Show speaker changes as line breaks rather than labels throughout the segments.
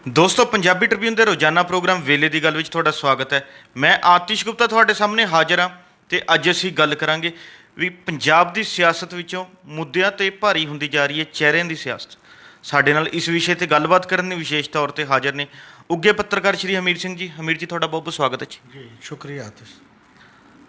ਦੋਸਤੋ ਪੰਜਾਬੀ ਟ੍ਰਿਬਿਊਨ ਦੇ ਰੋਜ਼ਾਨਾ ਪ੍ਰੋਗਰਾਮ ਵੇਲੇ ਦੀ ਗੱਲ ਵਿੱਚ ਤੁਹਾਡਾ ਸਵਾਗਤ ਹੈ। ਮੈਂ ਆਤਿਸ਼ ਗੁਪਤਾ ਤੁਹਾਡੇ ਸਾਹਮਣੇ ਹਾਜ਼ਰ ਹਾਂ ਤੇ ਅੱਜ ਅਸੀਂ ਗੱਲ ਕਰਾਂਗੇ ਵੀ ਪੰਜਾਬ ਦੀ ਸਿਆਸਤ ਵਿੱਚੋਂ ਮੁੱਦਿਆਂ ਤੇ ਭਾਰੀ ਹੁੰਦੀ ਜਾ ਰਹੀ ਹੈ ਚਿਹਰਿਆਂ ਦੀ ਸਿਆਸਤ। ਸਾਡੇ ਨਾਲ ਇਸ ਵਿਸ਼ੇ ਤੇ ਗੱਲਬਾਤ ਕਰਨ ਲਈ ਵਿਸ਼ੇਸ਼ ਤੌਰ ਤੇ ਹਾਜ਼ਰ ਨੇ ਉੱਘੇ ਪੱਤਰਕਾਰ ਸ਼੍ਰੀ ਹਮੀਰ ਸਿੰਘ ਜੀ। ਹਮੀਰ ਜੀ, ਤੁਹਾਡਾ ਬਹੁਤ ਬਹੁਤ ਸਵਾਗਤ ਹੈ ਜੀ।
ਸ਼ੁਕਰੀਆ ਆਤਿਸ਼।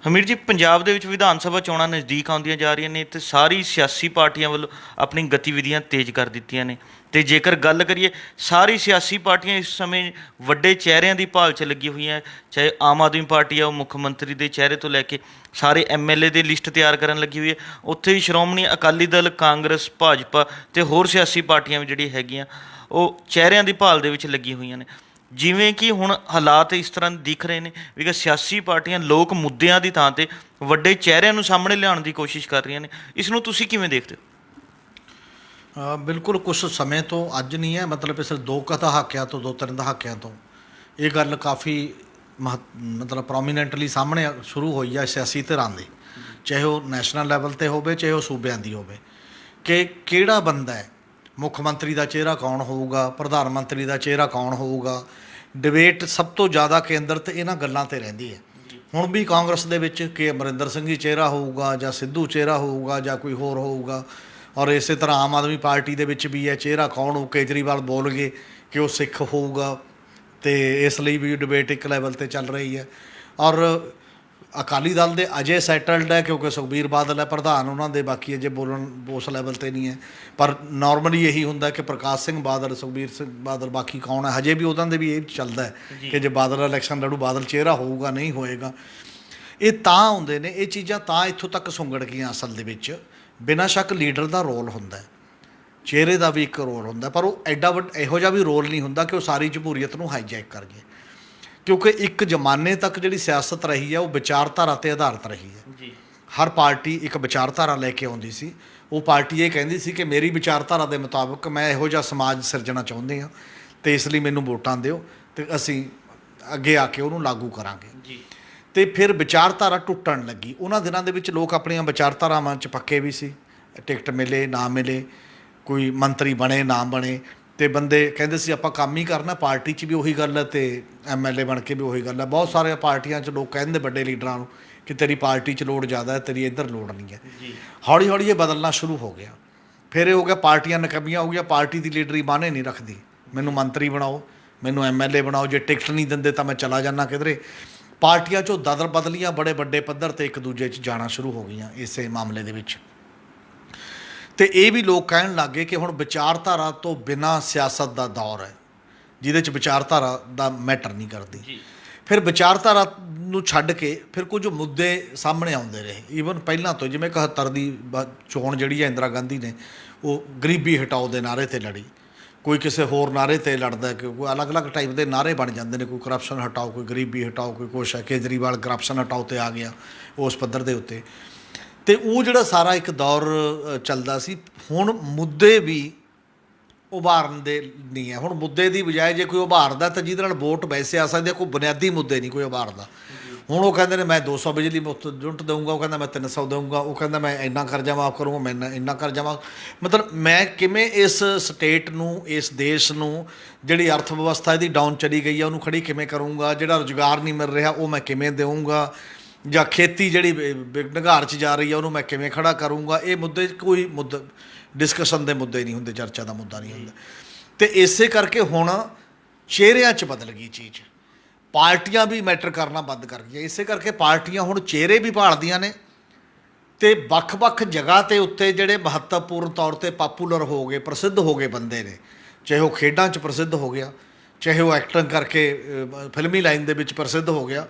ਹਮੀਰ ਜੀ, ਪੰਜਾਬ ਦੇ ਵਿੱਚ ਵਿਧਾਨ ਸਭਾ ਚੋਣਾਂ ਨਜ਼ਦੀਕ ਆਉਂਦੀਆਂ ਜਾ ਰਹੀਆਂ ਨੇ ਤੇ ਸਾਰੀ ਸਿਆਸੀ ਪਾਰਟੀਆਂ ਵੱਲੋਂ ਆਪਣੀ ਗਤੀਵਿਧੀਆਂ ਤੇਜ਼ ਕਰ ਦਿੱਤੀਆਂ ਨੇ ਤੇ ਜੇਕਰ ਗੱਲ ਕਰੀਏ ਸਾਰੀ ਸਿਆਸੀ ਪਾਰਟੀਆਂ ਇਸ ਸਮੇਂ ਵੱਡੇ ਚਿਹਰਿਆਂ ਦੀ ਭਾਲ 'ਚ ਲੱਗੀ ਹੋਈਆਂ। ਚਾਹੇ ਆਮ ਆਦਮੀ ਪਾਰਟੀ ਆ, ਉਹ ਮੁੱਖ ਮੰਤਰੀ ਦੇ ਚਿਹਰੇ ਤੋਂ ਲੈ ਕੇ ਸਾਰੇ MLA ਦੀ ਲਿਸਟ ਤਿਆਰ ਕਰਨ ਲੱਗੀ ਹੋਈ ਹੈ। ਉੱਥੇ ਹੀ ਸ਼੍ਰੋਮਣੀ ਅਕਾਲੀ ਦਲ, ਕਾਂਗਰਸ, ਭਾਜਪਾ ਤੇ ਹੋਰ ਸਿਆਸੀ ਪਾਰਟੀਆਂ ਵੀ ਜਿਹੜੀ ਹੈਗੀਆਂ ਉਹ ਚਿਹਰਿਆਂ ਦੀ ਭਾਲ ਦੇ ਵਿੱਚ ਲੱਗੀ ਹੋਈਆਂ ਨੇ। ਜਿਵੇਂ ਕਿ ਹੁਣ ਹਾਲਾਤ ਇਸ ਤਰ੍ਹਾਂ ਦਿਖ ਰਹੇ ਨੇ ਵੀ ਕਿ ਸਿਆਸੀ ਪਾਰਟੀਆਂ ਲੋਕ ਮੁੱਦਿਆਂ ਦੀ ਥਾਂ 'ਤੇ ਵੱਡੇ ਚਿਹਰਿਆਂ ਨੂੰ ਸਾਹਮਣੇ ਲਿਆਉਣ ਦੀ ਕੋਸ਼ਿਸ਼ ਕਰ ਰਹੀਆਂ ਨੇ। ਇਸ ਨੂੰ ਤੁਸੀਂ ਕਿਵੇਂ ਦੇਖਦੇ ਹੋ?
ਬਿਲਕੁਲ ਕੁਛ ਸਮੇਂ ਤੋਂ ਅੱਜ ਨਹੀਂ ਹੈ, ਮਤਲਬ ਪਿਛਲੇ ਦੋ ਕੁ ਦਹਾਕਿਆਂ ਤੋਂ, 2-3 ਦਹਾਕਿਆਂ ਤੋਂ ਇਹ ਗੱਲ ਕਾਫੀ ਮਤਲਬ ਪ੍ਰੋਮੀਨੈਂਟਲੀ ਸਾਹਮਣੇ ਸ਼ੁਰੂ ਹੋਈ ਹੈ ਸਿਆਸੀ ਧਿਰਾਂ ਦੀ, ਚਾਹੇ ਉਹ ਨੈਸ਼ਨਲ ਲੈਵਲ 'ਤੇ ਹੋਵੇ ਚਾਹੇ ਉਹ ਸੂਬਿਆਂ ਦੀ ਹੋਵੇ, ਕਿ ਕਿਹੜਾ ਬੰਦਾ ਹੈ, ਮੁੱਖ ਮੰਤਰੀ ਦਾ ਚਿਹਰਾ ਕੌਣ ਹੋਊਗਾ, ਪ੍ਰਧਾਨ ਮੰਤਰੀ ਦਾ ਚਿਹਰਾ ਕੌਣ ਹੋਊਗਾ। ਡਿਬੇਟ ਸਭ ਤੋਂ ਜ਼ਿਆਦਾ ਕੇਂਦਰਿਤ ਇਹਨਾਂ ਗੱਲਾਂ 'ਤੇ ਰਹਿੰਦੀ ਹੈ। ਹੁਣ ਵੀ ਕਾਂਗਰਸ ਦੇ ਵਿੱਚ ਕਿ ਅਮਰਿੰਦਰ ਸਿੰਘ ਹੀ ਚਿਹਰਾ ਹੋਊਗਾ ਜਾਂ ਸਿੱਧੂ ਚਿਹਰਾ ਹੋਊਗਾ ਜਾਂ ਕੋਈ ਹੋਰ ਹੋਊਗਾ, ਔਰ ਇਸੇ ਤਰ੍ਹਾਂ ਆਮ ਆਦਮੀ ਪਾਰਟੀ ਦੇ ਵਿੱਚ ਵੀ ਹੈ ਚਿਹਰਾ ਕੌਣ ਹੋ। ਕੇਜਰੀਵਾਲ ਬੋਲ ਗਏ ਕਿ ਉਹ ਸਿੱਖ ਹੋਊਗਾ ਅਤੇ ਇਸ ਲਈ ਵੀ ਡਿਬੇਟ ਇੱਕ ਲੈਵਲ 'ਤੇ ਚੱਲ ਰਹੀ ਹੈ। ਔਰ ਅਕਾਲੀ ਦਲ ਦੇ ਅਜੇ ਸੈਟਲਡ ਹੈ ਕਿਉਂਕਿ ਸੁਖਬੀਰ ਬਾਦਲ ਹੈ ਪ੍ਰਧਾਨ ਉਹਨਾਂ ਦੇ, ਬਾਕੀ ਅਜੇ ਬੋਲਣ ਉਸ ਲੈਵਲ 'ਤੇ ਨਹੀਂ ਹੈ। ਪਰ ਨੋਰਮਲੀ ਇਹੀ ਹੁੰਦਾ ਕਿ ਪ੍ਰਕਾਸ਼ ਸਿੰਘ ਬਾਦਲ, ਸੁਖਬੀਰ ਸਿੰਘ ਬਾਦਲ, ਬਾਕੀ ਕੌਣ ਹੈ ਹਜੇ ਵੀ ਉਹਨਾਂ ਦੇ ਵੀ ਇਹ ਚੱਲਦਾ ਹੈ ਕਿ ਜੇ ਬਾਦਲ ਇਲੈਕਸ਼ਨ ਲੜੂ ਬਾਦਲ ਚਿਹਰਾ ਹੋਊਗਾ ਨਹੀਂ ਹੋਏਗਾ। ਇਹ ਤਾਂ ਆਉਂਦੇ ਨੇ, ਇਹ ਚੀਜ਼ਾਂ ਤਾਂ ਇੱਥੋਂ ਤੱਕ ਸੁੰਗੜ ਗਈਆਂ। ਅਸਲ ਦੇ ਵਿੱਚ ਬਿਨਾਂ ਸ਼ੱਕ ਲੀਡਰ ਦਾ ਰੋਲ ਹੁੰਦਾ, ਚਿਹਰੇ ਦਾ ਵੀ ਇੱਕ ਰੋਲ ਹੁੰਦਾ, ਪਰ ਉਹ ਐਡਾ ਇਹੋ ਜਿਹਾ ਵੀ ਰੋਲ ਨਹੀਂ ਹੁੰਦਾ ਕਿ ਉਹ ਸਾਰੀ ਜਮਹੂਰੀਅਤ ਨੂੰ ਹਾਈਜੈਕ ਕਰ ਗਏ। ਕਿਉਂਕਿ ਇੱਕ ਜ਼ਮਾਨੇ ਤੱਕ ਜਿਹੜੀ ਸਿਆਸਤ ਰਹੀ ਹੈ ਉਹ ਵਿਚਾਰਧਾਰਾ 'ਤੇ ਆਧਾਰਿਤ ਰਹੀ ਹੈ ਜੀ। ਹਰ ਪਾਰਟੀ ਇੱਕ ਵਿਚਾਰਧਾਰਾ ਲੈ ਕੇ ਆਉਂਦੀ ਸੀ। ਉਹ ਪਾਰਟੀ ਇਹ ਕਹਿੰਦੀ ਸੀ ਕਿ ਮੇਰੀ ਵਿਚਾਰਧਾਰਾ ਦੇ ਮੁਤਾਬਕ ਮੈਂ ਇਹੋ ਜਿਹਾ ਸਮਾਜ ਸਿਰਜਣਾ ਚਾਹੁੰਦੇ ਹਾਂ ਅਤੇ ਇਸ ਲਈ ਮੈਨੂੰ ਵੋਟਾਂ ਦਿਓ ਅਤੇ ਅਸੀਂ ਅੱਗੇ ਆ ਕੇ ਉਹਨੂੰ ਲਾਗੂ ਕਰਾਂਗੇ ਜੀ। ਅਤੇ ਫਿਰ ਵਿਚਾਰਧਾਰਾ ਟੁੱਟਣ ਲੱਗੀ। ਉਹਨਾਂ ਦਿਨਾਂ ਦੇ ਵਿੱਚ ਲੋਕ ਆਪਣੀਆਂ ਵਿਚਾਰਧਾਰਾਵਾਂ 'ਚ ਪੱਕੇ ਵੀ ਸੀ, ਟਿਕਟ ਮਿਲੇ ਨਾ ਮਿਲੇ, ਕੋਈ ਮੰਤਰੀ ਬਣੇ ਨਾ ਬਣੇ, ਅਤੇ ਬੰਦੇ ਕਹਿੰਦੇ ਸੀ ਆਪਾਂ ਕੰਮ ਹੀ ਕਰਨਾ। ਪਾਰਟੀ 'ਚ ਵੀ ਉਹੀ ਗੱਲ ਹੈ ਅਤੇ MLA ਬਣ ਕੇ ਵੀ ਉਹੀ ਗੱਲ ਹੈ। ਬਹੁਤ ਸਾਰੀਆਂ ਪਾਰਟੀਆਂ 'ਚ ਲੋਕ ਕਹਿੰਦੇ ਵੱਡੇ ਲੀਡਰਾਂ ਨੂੰ ਕਿ ਤੇਰੀ ਪਾਰਟੀ 'ਚ ਲੋੜ ਜ਼ਿਆਦਾ ਹੈ, ਤੇਰੀ ਇੱਧਰ ਲੋੜ ਨਹੀਂ ਹੈ। ਹੌਲੀ ਹੌਲੀ ਇਹ ਬਦਲਣਾ ਸ਼ੁਰੂ ਹੋ ਗਿਆ। ਫਿਰ ਇਹ ਹੋ ਗਿਆ ਪਾਰਟੀਆਂ ਨਕਮੀਆਂ ਹੋ ਗਈਆਂ, ਪਾਰਟੀ ਦੀ ਲੀਡਰੀ ਮਾਨੇ ਨਹੀਂ ਰੱਖਦੀ, ਮੈਨੂੰ ਮੰਤਰੀ ਬਣਾਓ, ਮੈਨੂੰ MLA ਬਣਾਓ, ਜੇ ਟਿਕਟ ਨਹੀਂ ਦਿੰਦੇ ਤਾਂ ਮੈਂ ਚਲਾ ਜਾਂਦਾ ਕਿਧਰੇ। ਪਾਰਟੀਆਂ 'ਚੋਂ ਦਦਰ ਬਦਲੀਆਂ ਬੜੇ ਵੱਡੇ ਪੱਧਰ 'ਤੇ ਇੱਕ ਦੂਜੇ 'ਚ ਜਾਣਾ ਸ਼ੁਰੂ ਹੋ ਗਈਆਂ ਇਸੇ ਮਾਮਲੇ ਦੇ ਵਿੱਚ। ਅਤੇ ਇਹ ਵੀ ਲੋਕ ਕਹਿਣ ਲੱਗ ਗਏ ਕਿ ਹੁਣ ਵਿਚਾਰਧਾਰਾ ਤੋਂ ਬਿਨਾਂ ਸਿਆਸਤ ਦਾ ਦੌਰ ਹੈ ਜਿਹਦੇ 'ਚ ਵਿਚਾਰਧਾਰਾ ਦਾ ਮੈਟਰ ਨਹੀਂ ਕਰਦੀ। ਫਿਰ ਵਿਚਾਰਧਾਰਾ ਨੂੰ ਛੱਡ ਕੇ ਫਿਰ ਕੁਝ ਮੁੱਦੇ ਸਾਹਮਣੇ ਆਉਂਦੇ ਰਹੇ। ਈਵਨ ਪਹਿਲਾਂ ਤੋਂ, ਜਿਵੇਂ 71 ਦੀ ਚੋਣ ਜਿਹੜੀ ਹੈ ਇੰਦਰਾ ਗਾਂਧੀ ਨੇ ਉਹ ਗਰੀਬੀ ਹਟਾਓ ਦੇ ਨਾਅਰੇ 'ਤੇ ਲੜੀ, ਕੋਈ ਕਿਸੇ ਹੋਰ ਨਾਅਰੇ 'ਤੇ ਲੜਦਾ, ਕਿ ਕੋਈ ਅਲੱਗ-ਅਲੱਗ ਟਾਈਪ ਦੇ ਨਾਅਰੇ ਬਣ ਜਾਂਦੇ ਨੇ, ਕੋਈ ਕਰਪਸ਼ਨ ਹਟਾਓ, ਕੋਈ ਗਰੀਬੀ ਹਟਾਓ, ਕੋਈ ਕੁਛ ਹੈ। ਕੇਜਰੀਵਾਲ ਕਰਪਸ਼ਨ ਹਟਾਓ 'ਤੇ ਆ ਗਿਆ ਉਸ ਪੱਧਰ ਦੇ ਉੱਤੇ। ਅਤੇ ਉਹ ਜਿਹੜਾ ਸਾਰਾ ਇੱਕ ਦੌਰ ਚੱਲਦਾ ਸੀ। ਹੁਣ ਮੁੱਦੇ ਵੀ ਉਭਾਰਨ ਦੇ ਨਹੀਂ ਹੈ। ਹੁਣ ਮੁੱਦੇ ਦੀ ਬਜਾਏ ਜੇ ਕੋਈ ਉਭਾਰਦਾ ਤਾਂ ਜਿਹਦੇ ਨਾਲ ਵੋਟ ਵੈਸੇ ਆ ਸਕਦੀ ਹੈ, ਕੋਈ ਬੁਨਿਆਦੀ ਮੁੱਦੇ ਨਹੀਂ ਕੋਈ ਉਭਾਰਦਾ। ਹੁਣ ਉਹ ਕਹਿੰਦੇ ਨੇ ਮੈਂ 200 ਬਿਜਲੀ ਮੁਫਤ ਯੂਨਿਟ ਦੇਊਂਗਾ, ਉਹ ਕਹਿੰਦਾ ਮੈਂ 300 ਦੇਊਂਗਾ, ਉਹ ਕਹਿੰਦਾ ਮੈਂ ਇੰਨਾ ਕਰਜ਼ਾ ਮਾਫ਼ ਕਰੂੰਗਾ, ਮੈਂ ਇੰਨਾ ਕਰਜ਼ਾ ਮਾਫ਼। ਮਤਲਬ ਮੈਂ ਕਿਵੇਂ ਇਸ ਸਟੇਟ ਨੂੰ, ਇਸ ਦੇਸ਼ ਨੂੰ, ਜਿਹੜੀ ਅਰਥ ਵਿਵਸਥਾ ਇਹਦੀ ਡਾਊਨ ਚਲੀ ਗਈ ਹੈ ਉਹਨੂੰ ਖੜੀ ਕਿਵੇਂ ਕਰੂੰਗਾ, ਜਿਹੜਾ ਰੁਜ਼ਗਾਰ ਨਹੀਂ ਮਿਲ ਰਿਹਾ ਉਹ ਮੈਂ ਕਿਵੇਂ ਦੇਊਂਗਾ, ਜਾਂ ਖੇਤੀ ਜਿਹੜੀ ਨਿਘਾਰ 'ਚ ਜਾ ਰਹੀ ਹੈ ਉਹਨੂੰ ਮੈਂ ਕਿਵੇਂ ਖੜਾ ਕਰੂੰਗਾ। ਇਹ ਮੁੱਦੇ ਕੋਈ ਮੁੱਦਾ ਡਿਸਕਸ਼ਨ ਦੇ ਮੁੱਦੇ ਨਹੀਂ ਹੁੰਦੇ, ਚਰਚਾ ਦਾ ਮੁੱਦਾ ਨਹੀਂ ਹੁੰਦਾ। ਅਤੇ ਇਸੇ ਕਰਕੇ ਹੁਣ ਚਿਹਰਿਆਂ 'ਚ ਬਦਲ ਗਈ ਚੀਜ਼, ਪਾਰਟੀਆਂ ਵੀ ਮੈਟਰ ਕਰਨਾ ਬੰਦ ਕਰ ਗਈਆਂ। ਇਸੇ ਕਰਕੇ ਪਾਰਟੀਆਂ ਹੁਣ ਚਿਹਰੇ ਵੀ ਭਾਲਦੀਆਂ ਨੇ ਅਤੇ ਵੱਖ-ਵੱਖ ਜਗ੍ਹਾ 'ਤੇ ਉੱਤੇ ਜਿਹੜੇ ਮਹੱਤਵਪੂਰਨ ਤੌਰ 'ਤੇ ਪਾਪੂਲਰ ਹੋ ਗਏ, ਪ੍ਰਸਿੱਧ ਹੋ ਗਏ ਬੰਦੇ ਨੇ, ਚਾਹੇ ਉਹ ਖੇਡਾਂ 'ਚ ਪ੍ਰਸਿੱਧ ਹੋ ਗਿਆ, ਚਾਹੇ ਉਹ ਐਕਟਿੰਗ ਕਰਕੇ ਫਿਲਮੀ ਲਾਈਨ ਦੇ ਵਿੱਚ ਪ੍ਰਸਿੱਧ ਹੋ ਗਿਆ,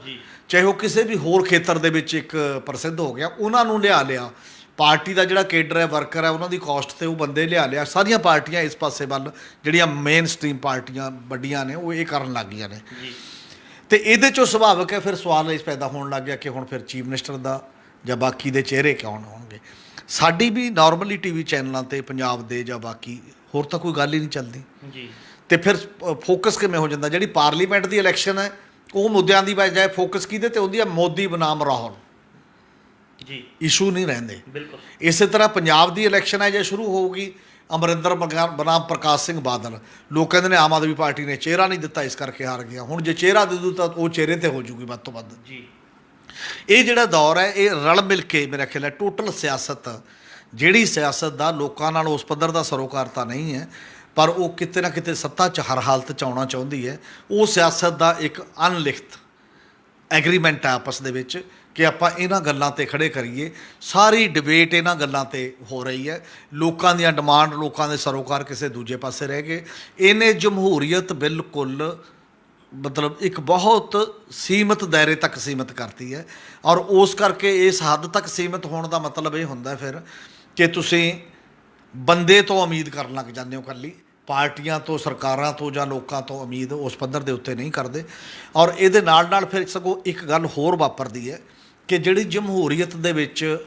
ਚਾਹੇ ਉਹ ਕਿਸੇ ਵੀ ਹੋਰ ਖੇਤਰ ਦੇ ਵਿੱਚ ਇੱਕ ਪ੍ਰਸਿੱਧ ਹੋ ਗਿਆ, ਉਹਨਾਂ ਨੂੰ ਲਿਆ ਪਾਰਟੀ ਦਾ ਜਿਹੜਾ ਕੇਡਰ ਹੈ, ਵਰਕਰ ਹੈ, ਉਹਨਾਂ ਦੀ ਕਾਸਟ 'ਤੇ ਉਹ ਬੰਦੇ ਲਿਆ। ਸਾਰੀਆਂ ਪਾਰਟੀਆਂ ਇਸ ਪਾਸੇ ਵੱਲ, ਜਿਹੜੀਆਂ ਮੇਨ ਸਟਰੀਮ ਪਾਰਟੀਆਂ ਵੱਡੀਆਂ ਨੇ, ਉਹ ਇਹ ਕਰਨ ਲੱਗ ਗਈਆਂ ਨੇ। ਅਤੇ ਇਹਦੇ 'ਚੋਂ ਸੁਭਾਵਿਕ ਹੈ ਫਿਰ ਸਵਾਲ ਇਸ ਪੈਦਾ ਹੋਣ ਲੱਗ ਗਿਆ ਕਿ ਹੁਣ ਫਿਰ ਚੀਫ ਮਿਨਿਸਟਰ ਦਾ ਜਾਂ ਬਾਕੀ ਦੇ ਚਿਹਰੇ ਕੌਣ ਹੋਣਗੇ। ਸਾਡੀ ਵੀ ਨਾਰਮਲੀ TV ਚੈਨਲਾਂ 'ਤੇ ਪੰਜਾਬ ਦੇ ਜਾਂ ਬਾਕੀ ਹੋਰ ਤਾਂ ਕੋਈ ਗੱਲ ਹੀ ਨਹੀਂ ਚੱਲਦੀ ਜੀ। ਅਤੇ ਫਿਰ ਫੋਕਸ ਕਿਵੇਂ ਹੋ ਜਾਂਦਾ, ਜਿਹੜੀ ਪਾਰਲੀਮੈਂਟ ਦੀ ਇਲੈਕਸ਼ਨ ਹੈ ਉਹ ਮੁੱਦਿਆਂ ਦੀ ਬਜਾਏ ਫੋਕਸ ਕਿਹਦੇ 'ਤੇ ਹੁੰਦੀ ਹੈ, ਮੋਦੀ ਬਨਾਮ ਰਾਹੁਲ ਜੀ, ਇਸ਼ੂ ਨਹੀਂ ਰਹਿੰਦੇ। ਬਿਲਕੁਲ ਇਸੇ ਤਰ੍ਹਾਂ ਪੰਜਾਬ ਦੀ ਇਲੈਕਸ਼ਨ ਹੈ ਜੇ ਸ਼ੁਰੂ ਹੋਊਗੀ ਅਮਰਿੰਦਰ ਬਨਾਮ ਪ੍ਰਕਾਸ਼ ਸਿੰਘ ਬਾਦਲ, ਲੋਕ ਕਹਿੰਦੇ ਨੇ ਆਮ ਆਦਮੀ ਪਾਰਟੀ ਨੇ ਚਿਹਰਾ ਨਹੀਂ ਦਿੱਤਾ ਇਸ ਕਰਕੇ ਹਾਰ ਗਿਆ। ਹੁਣ ਜੇ ਚਿਹਰਾ ਦੇ ਦੂ ਤਾਂ ਉਹ ਚਿਹਰੇ ਤੇ ਹੋ ਜੂਗੀ ਵੱਧ ਤੋਂ ਵੱਧ।
ਜੀ
ਇਹ ਜਿਹੜਾ ਦੌਰ ਹੈ ਇਹ ਰਲ ਮਿਲ ਕੇ ਮੇਰਾ ਖਿਆਲ ਹੈ ਟੋਟਲ ਸਿਆਸਤ, ਜਿਹੜੀ ਸਿਆਸਤ ਦਾ ਲੋਕਾਂ ਨਾਲ ਉਸ ਪੱਧਰ ਦਾ ਸਰੋਕਾਰ ਤਾਂ ਨਹੀਂ ਹੈ ਪਰ ਉਹ ਕਿਤੇ ਨਾ ਕਿਤੇ ਸੱਤਾ 'ਚ ਹਰ ਹਾਲਤ 'ਚ ਆਉਣਾ ਚਾਹੁੰਦੀ ਹੈ, ਉਹ ਸਿਆਸਤ ਦਾ ਇੱਕ ਅਨਲਿਖਤ ਐਗਰੀਮੈਂਟ ਹੈ ਆਪਸ ਦੇ ਵਿੱਚ ਕਿ ਆਪਾਂ ਇਹਨਾਂ ਗੱਲਾਂ ਤੇ ਖੜੇ ਕਰੀਏ। ਸਾਰੀ ਡਿਬੇਟ ਇਹਨਾਂ ਗੱਲਾਂ ਤੇ ਹੋ ਰਹੀ ਹੈ, ਲੋਕਾਂ ਦੀਆਂ ਡਿਮਾਂਡ, ਲੋਕਾਂ ਦੇ ਸਰੋਕਾਰ ਕਿਸੇ ਦੂਜੇ ਪਾਸੇ ਰਹਿ ਗਏ। ਇਹਨੇ ਜਮਹੂਰੀਅਤ ਬਿਲਕੁਲ ਮਤਲਬ ਇੱਕ ਬਹੁਤ ਸੀਮਤ ਦਾਇਰੇ ਤੱਕ ਸੀਮਤ ਕਰਤੀ ਹੈ ਔਰ ਉਸ ਕਰਕੇ ਇਸ ਹੱਦ ਤੱਕ ਸੀਮਤ ਹੋਣ ਦਾ ਮਤਲਬ ਇਹ ਹੁੰਦਾ ਫਿਰ ਕਿ ਤੁਸੀਂ ਬੰਦੇ ਤੋਂ ਉਮੀਦ ਕਰਨ ਲੱਗ ਜਾਂਦੇ ਹੋ, ਇਕੱਲੀ ਪਾਰਟੀਆਂ ਤੋਂ, ਸਰਕਾਰਾਂ ਤੋਂ ਜਾਂ ਲੋਕਾਂ ਤੋਂ ਉਮੀਦ ਉਸ ਪੱਧਰ ਦੇ ਉੱਤੇ ਨਹੀਂ ਕਰਦੇ। ਔਰ ਇਹਦੇ ਨਾਲ ਨਾਲ ਫਿਰ ਸਗੋਂ ਇੱਕ ਗੱਲ ਹੋਰ ਵਾਪਰਦੀ ਹੈ ਕਿ ਜਿਹੜੀ ਜਮਹੂਰੀਅਤ ਦੇ ਵਿੱਚ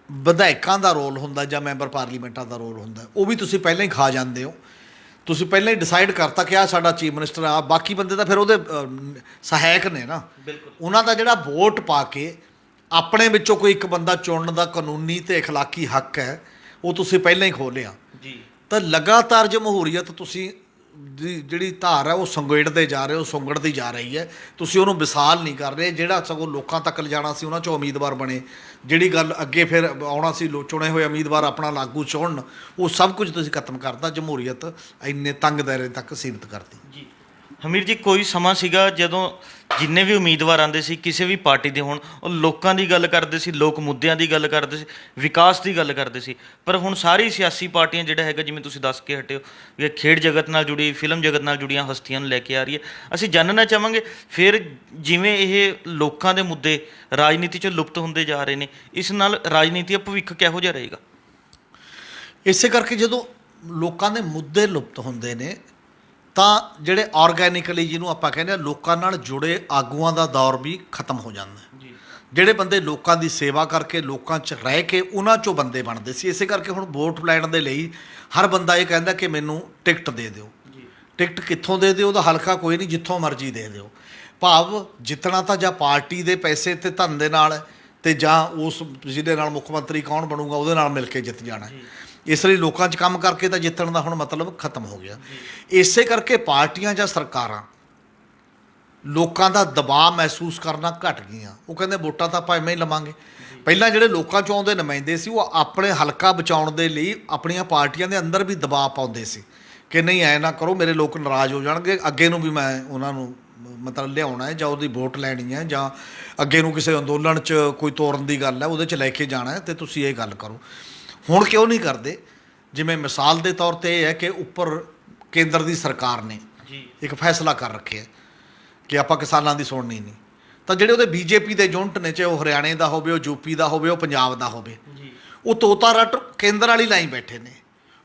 ਵਿਧਾਇਕਾਂ ਦਾ ਰੋਲ ਹੁੰਦਾ ਜਾਂ ਮੈਂਬਰ ਪਾਰਲੀਮੈਂਟਾਂ ਦਾ ਰੋਲ ਹੁੰਦਾ, ਉਹ ਵੀ ਤੁਸੀਂ ਪਹਿਲਾਂ ਹੀ ਖਾ ਜਾਂਦੇ ਹੋ। ਤੁਸੀਂ ਪਹਿਲਾਂ ਹੀ ਡਿਸਾਈਡ ਕਰਤਾ ਕਿ ਆਹ ਸਾਡਾ ਚੀਫ ਮਿਨਿਸਟਰ ਆ, ਬਾਕੀ ਬੰਦੇ ਤਾਂ ਫਿਰ ਉਹਦੇ ਸਹਾਇਕ ਨੇ ਨਾ।
ਬਿਲਕੁਲ।
ਉਹਨਾਂ ਦਾ ਜਿਹੜਾ ਵੋਟ ਪਾ ਕੇ ਆਪਣੇ ਵਿੱਚੋਂ ਕੋਈ ਇੱਕ ਬੰਦਾ ਚੁਣਨ ਦਾ ਕਾਨੂੰਨੀ ਤੇ ਅਖਲਾਕੀ ਹੱਕ ਹੈ, ਉਹ ਤੁਸੀਂ ਪਹਿਲਾਂ ਹੀ ਖੋਹ ਲਿਆ।
ਜੀ
ਤਾਂ ਲਗਾਤਾਰ ਜਮਹੂਰੀਅਤ ਤੁਸੀਂ ਦੀ ਜਿਹੜੀ ਧਾਰ ਹੈ ਉਹ ਸੰਗੇੜਦੇ ਜਾ ਰਹੇ ਹੋ, ਸੁੰਗੜਦੀ ਜਾ ਰਹੀ ਹੈ। ਤੁਸੀਂ ਉਹਨੂੰ ਵਿਸਾਲ ਨਹੀਂ ਕਰ ਰਹੇ। ਜਿਹੜਾ ਸਗੋਂ ਲੋਕਾਂ ਤੱਕ ਲਿਜਾਣਾ ਸੀ ਉਹਨਾਂ 'ਚੋਂ ਉਮੀਦਵਾਰ ਬਣੇ, ਜਿਹੜੀ ਗੱਲ ਅੱਗੇ ਫਿਰ ਆਉਣਾ ਸੀ ਚੁਣੇ ਹੋਏ ਉਮੀਦਵਾਰ ਆਪਣਾ ਲਾਗੂ ਚੁਣਨ, ਉਹ ਸਭ ਕੁਝ ਤੁਸੀਂ ਖਤਮ ਕਰਤਾ। ਜਮਹੂਰੀਅਤ ਇੰਨੇ ਤੰਗ ਦਾਇਰੇ ਤੱਕ ਸੀਮਿਤ ਕਰਤੀ।
ਜੀ ਹਮੀਰ ਜੀ, ਕੋਈ ਸਮਾਂ ਸੀਗਾ ਜਦੋਂ ਜਿੰਨੇ ਵੀ ਉਮੀਦਵਾਰ ਆਉਂਦੇ ਸੀ ਕਿਸੇ ਵੀ ਪਾਰਟੀ ਦੇ ਹੋਣ, ਉਹ ਲੋਕਾਂ ਦੀ ਗੱਲ ਕਰਦੇ ਸੀ, ਲੋਕ ਮੁੱਦਿਆਂ ਦੀ ਗੱਲ ਕਰਦੇ ਸੀ, ਵਿਕਾਸ ਦੀ ਗੱਲ ਕਰਦੇ ਸੀ। ਪਰ ਹੁਣ ਸਾਰੀ ਸਿਆਸੀ ਪਾਰਟੀਆਂ ਜਿਹੜਾ ਹੈਗਾ, ਜਿਵੇਂ ਤੁਸੀਂ ਦੱਸ ਕੇ ਹਟੇ ਹੋ ਵੀ ਖੇਡ ਜਗਤ ਨਾਲ ਜੁੜੀ, ਫਿਲਮ ਜਗਤ ਨਾਲ ਜੁੜੀਆਂ ਹਸਤੀਆਂ ਨੂੰ ਲੈ ਕੇ ਆ ਰਹੀ ਹੈ। ਅਸੀਂ ਜਾਣਨਾ ਚਾਹਾਂਗੇ ਫਿਰ ਜਿਵੇਂ ਇਹ ਲੋਕਾਂ ਦੇ ਮੁੱਦੇ ਰਾਜਨੀਤੀ 'ਚੋਂ ਲੁਪਤ ਹੁੰਦੇ ਜਾ ਰਹੇ ਨੇ, ਇਸ ਨਾਲ ਰਾਜਨੀਤੀ ਦਾ ਭਵਿੱਖ ਕਿਹੋ ਜਿਹਾ ਰਹੇਗਾ?
ਇਸੇ ਕਰਕੇ ਜਦੋਂ ਲੋਕਾਂ ਦੇ ਮੁੱਦੇ ਲੁਪਤ ਹੁੰਦੇ ਨੇ ਤਾਂ ਜਿਹੜੇ ਆਰਗੈਨਿਕਲੀ, ਜਿਹਨੂੰ ਆਪਾਂ ਕਹਿੰਦੇ ਹਾਂ, ਲੋਕਾਂ ਨਾਲ ਜੁੜੇ ਆਗੂਆਂ ਦਾ ਦੌਰ ਵੀ ਖਤਮ ਹੋ ਜਾਂਦਾ।
ਜੀ
ਜਿਹੜੇ ਬੰਦੇ ਲੋਕਾਂ ਦੀ ਸੇਵਾ ਕਰਕੇ, ਲੋਕਾਂ 'ਚ ਰਹਿ ਕੇ ਉਹਨਾਂ 'ਚੋਂ ਬੰਦੇ ਬਣਦੇ ਸੀ। ਇਸੇ ਕਰਕੇ ਹੁਣ ਵੋਟ ਲੈਣ ਦੇ ਲਈ ਹਰ ਬੰਦਾ ਇਹ ਕਹਿੰਦਾ ਕਿ ਮੈਨੂੰ ਟਿਕਟ ਦੇ ਦਿਓ।
ਜੀ
ਟਿਕਟ ਕਿੱਥੋਂ ਦੇ ਦਿਓ? ਉਹਦਾ ਹਲਕਾ ਕੋਈ ਨਹੀਂ, ਜਿੱਥੋਂ ਮਰਜ਼ੀ ਦੇ ਦਿਓ। ਭਾਵ ਜਿੱਤਣਾ ਤਾਂ ਜਾਂ ਪਾਰਟੀ ਦੇ ਪੈਸੇ ਤੇ ਧਨ ਦੇ ਨਾਲ ਹੈ ਤੇ ਜਾਂ ਉਸ ਜਿਹਦੇ ਨਾਲ ਮੁੱਖ ਮੰਤਰੀ ਕੌਣ ਬਣੂਗਾ ਉਹਦੇ ਨਾਲ ਮਿਲ ਕੇ ਜਿੱਤ ਜਾਣਾ। ਇਸ ਲਈ ਲੋਕਾਂ 'ਚ ਕੰਮ ਕਰਕੇ ਤਾਂ ਜਿੱਤਣ ਦਾ ਹੁਣ ਮਤਲਬ ਖਤਮ ਹੋ ਗਿਆ। ਇਸੇ ਕਰਕੇ ਪਾਰਟੀਆਂ ਜਾਂ ਸਰਕਾਰਾਂ ਲੋਕਾਂ ਦਾ ਦਬਾਅ ਮਹਿਸੂਸ ਕਰਨਾ ਘਟ ਗਈਆਂ। ਉਹ ਕਹਿੰਦੇ ਵੋਟਾਂ ਤਾਂ ਆਪਾਂ ਐਵੇਂ ਹੀ ਲਵਾਂਗੇ। ਪਹਿਲਾਂ ਜਿਹੜੇ ਲੋਕਾਂ 'ਚੋਂ ਆਉਂਦੇ ਨੁਮਾਇੰਦੇ ਸੀ ਉਹ ਆਪਣੇ ਹਲਕਾ ਬਚਾਉਣ ਦੇ ਲਈ ਆਪਣੀਆਂ ਪਾਰਟੀਆਂ ਦੇ ਅੰਦਰ ਵੀ ਦਬਾਅ ਪਾਉਂਦੇ ਸੀ ਕਿ ਨਹੀਂ ਐਂ ਨਾ ਕਰੋ, ਮੇਰੇ ਲੋਕ ਨਾਰਾਜ਼ ਹੋ ਜਾਣਗੇ, ਅੱਗੇ ਨੂੰ ਵੀ ਮੈਂ ਉਹਨਾਂ ਨੂੰ ਮਤਲਬ ਲਿਆਉਣਾ ਹੈ ਜਾਂ ਉਹਦੀ ਵੋਟ ਲੈਣੀ ਹੈ ਜਾਂ ਅੱਗੇ ਨੂੰ ਕਿਸੇ ਅੰਦੋਲਨ 'ਚ ਕੋਈ ਤੋਰਨ ਦੀ ਗੱਲ ਹੈ ਉਹਦੇ 'ਚ ਲੈ ਕੇ ਜਾਣਾ ਹੈ ਅਤੇ ਤੁਸੀਂ ਇਹ ਗੱਲ ਕਰੋ। ਹੁਣ ਕਿਉਂ ਨਹੀਂ ਕਰਦੇ? ਜਿਵੇਂ ਮਿਸਾਲ ਦੇ ਤੌਰ 'ਤੇ ਇਹ ਹੈ ਕਿ ਉੱਪਰ ਕੇਂਦਰ ਦੀ ਸਰਕਾਰ ਨੇ ਇੱਕ ਫੈਸਲਾ ਕਰ ਰੱਖਿਆ ਕਿ ਆਪਾਂ ਕਿਸਾਨਾਂ ਦੀ ਸੁਣਨੀ ਨਹੀਂ, ਤਾਂ ਜਿਹੜੇ ਉਹਦੇ ਬੀਜੇਪੀ ਦੇ ਯੂਨਿਟ ਨੇ, ਚਾਹੇ ਉਹ ਹਰਿਆਣੇ ਦਾ ਹੋਵੇ, ਉਹ ਯੂਪੀ ਦਾ ਹੋਵੇ, ਉਹ ਪੰਜਾਬ ਦਾ ਹੋਵੇ, ਉਹ ਤੋਤਾ ਰੱਟ ਕੇਂਦਰ ਵਾਲੀ ਲਾਈ ਬੈਠੇ ਨੇ।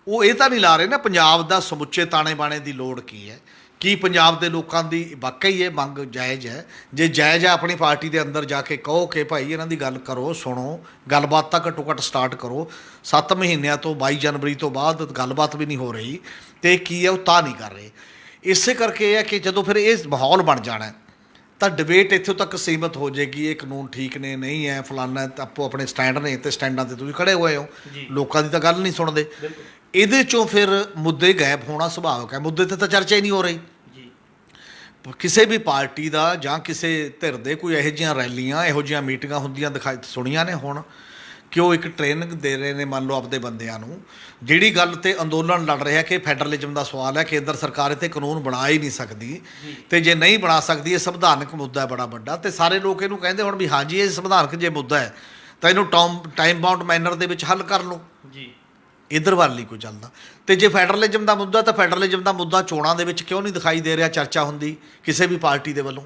ਉਹ ਇਹ ਤਾਂ ਨਹੀਂ ਲਾ ਰਹੇ ਨਾ ਪੰਜਾਬ ਦਾ ਸਮੁੱਚੇ ਤਾਣੇ ਬਾਣੇ ਦੀ ਲੋੜ ਕੀ ਹੈ, ਕੀ ਪੰਜਾਬ ਦੇ ਲੋਕਾਂ ਦੀ ਵਾਕਈ ਇਹ ਮੰਗ ਜਾਇਜ਼ ਹੈ? ਜੇ ਜਾਇਜ਼ ਹੈ ਆਪਣੀ ਪਾਰਟੀ ਦੇ ਅੰਦਰ ਜਾ ਕੇ ਕਹੋ ਕਿ ਭਾਈ ਇਹਨਾਂ ਦੀ ਗੱਲ ਕਰੋ, ਸੁਣੋ, ਗੱਲਬਾਤ ਤਾਂ ਘੱਟੋ ਘੱਟ ਸਟਾਰਟ ਕਰੋ। 7 ਮਹੀਨਿਆਂ ਤੋਂ 22 ਜਨਵਰੀ ਤੋਂ ਬਾਅਦ ਗੱਲਬਾਤ ਵੀ ਨਹੀਂ ਹੋ ਰਹੀ ਅਤੇ ਕੀ ਹੈ ਉਹ ਤਾਂ ਨਹੀਂ ਕਰ ਰਹੇ। ਇਸੇ ਕਰਕੇ ਇਹ ਹੈ ਕਿ ਜਦੋਂ ਫਿਰ ਇਹ ਮਾਹੌਲ ਬਣ ਜਾਣਾ ਤਾਂ ਡਿਬੇਟ ਇੱਥੋਂ ਤੱਕ ਸੀਮਤ ਹੋ ਜਾਏਗੀ, ਇਹ ਕਾਨੂੰਨ ਠੀਕ ਨੇ, ਨਹੀਂ ਹੈ, ਫਲਾਨਾ ਤਾਂ ਆਪੋ ਆਪਣੇ ਸਟੈਂਡ ਨੇ ਅਤੇ ਸਟੈਂਡਾਂ 'ਤੇ ਤੁਸੀਂ ਖੜ੍ਹੇ ਹੋਏ ਹੋ, ਲੋਕਾਂ ਦੀ ਤਾਂ ਗੱਲ ਨਹੀਂ ਸੁਣਦੇ। ਇਹਦੇ 'ਚੋਂ ਫਿਰ ਮੁੱਦੇ ਗਾਇਬ ਹੋਣਾ ਸੁਭਾਵਿਕ ਹੈ। ਮੁੱਦੇ 'ਤੇ ਤਾਂ ਚਰਚਾ ਹੀ ਨਹੀਂ ਹੋ ਰਹੀ। ਕਿਸੇ ਵੀ ਪਾਰਟੀ ਦਾ ਜਾਂ ਕਿਸੇ ਧਿਰ ਦੇ ਕੋਈ ਇਹੋ ਜਿਹੀਆਂ ਰੈਲੀਆਂ, ਇਹੋ ਜਿਹੀਆਂ ਮੀਟਿੰਗਾਂ ਹੁੰਦੀਆਂ ਸੁਣੀਆਂ ਨੇ ਹੁਣ ਕਿ ਉਹ ਇੱਕ ਟ੍ਰੇਨਿੰਗ ਦੇ ਰਹੇ ਨੇ ਮੰਨ ਲਓ ਆਪਦੇ ਬੰਦਿਆਂ ਨੂੰ। ਜਿਹੜੀ ਗੱਲ 'ਤੇ ਅੰਦੋਲਨ ਲੜ ਰਿਹਾ ਕਿ ਫੈਡਰਲਿਜ਼ਮ ਦਾ ਸਵਾਲ ਹੈ, ਕੇਂਦਰ ਸਰਕਾਰ ਇੱਥੇ ਕਾਨੂੰਨ ਬਣਾ ਹੀ ਨਹੀਂ ਸਕਦੀ ਅਤੇ ਜੇ ਨਹੀਂ ਬਣਾ ਸਕਦੀ, ਇਹ ਸੰਵਿਧਾਨਕ ਮੁੱਦਾ ਹੈ ਬੜਾ ਵੱਡਾ ਅਤੇ ਸਾਰੇ ਲੋਕ ਇਹਨੂੰ ਕਹਿੰਦੇ ਹੁਣ ਵੀ ਹਾਂਜੀ ਇਹ ਸੰਵਿਧਾਨਕ ਜੇ ਮੁੱਦਾ ਹੈ ਤਾਂ ਇਹਨੂੰ ਟਾਈਮ ਬਾਉਂਡ ਮੈਨਰ ਦੇ ਵਿੱਚ ਹੱਲ ਕਰ ਲਓ। ਇੱਧਰ ਵੱਲ ਨਹੀਂ ਕੋਈ ਚੱਲਦਾ। ਅਤੇ ਜੇ ਫੈਡਰਲਿਜ਼ਮ ਦਾ ਮੁੱਦਾ ਤਾਂ ਫੈਡਰਲਿਜ਼ਮ ਦਾ ਮੁੱਦਾ ਚੋਣਾਂ ਦੇ ਵਿੱਚ ਕਿਉਂ ਨਹੀਂ ਦਿਖਾਈ ਦੇ ਰਿਹਾ ਚਰਚਾ ਹੁੰਦੀ ਕਿਸੇ ਵੀ ਪਾਰਟੀ ਦੇ ਵੱਲੋਂ?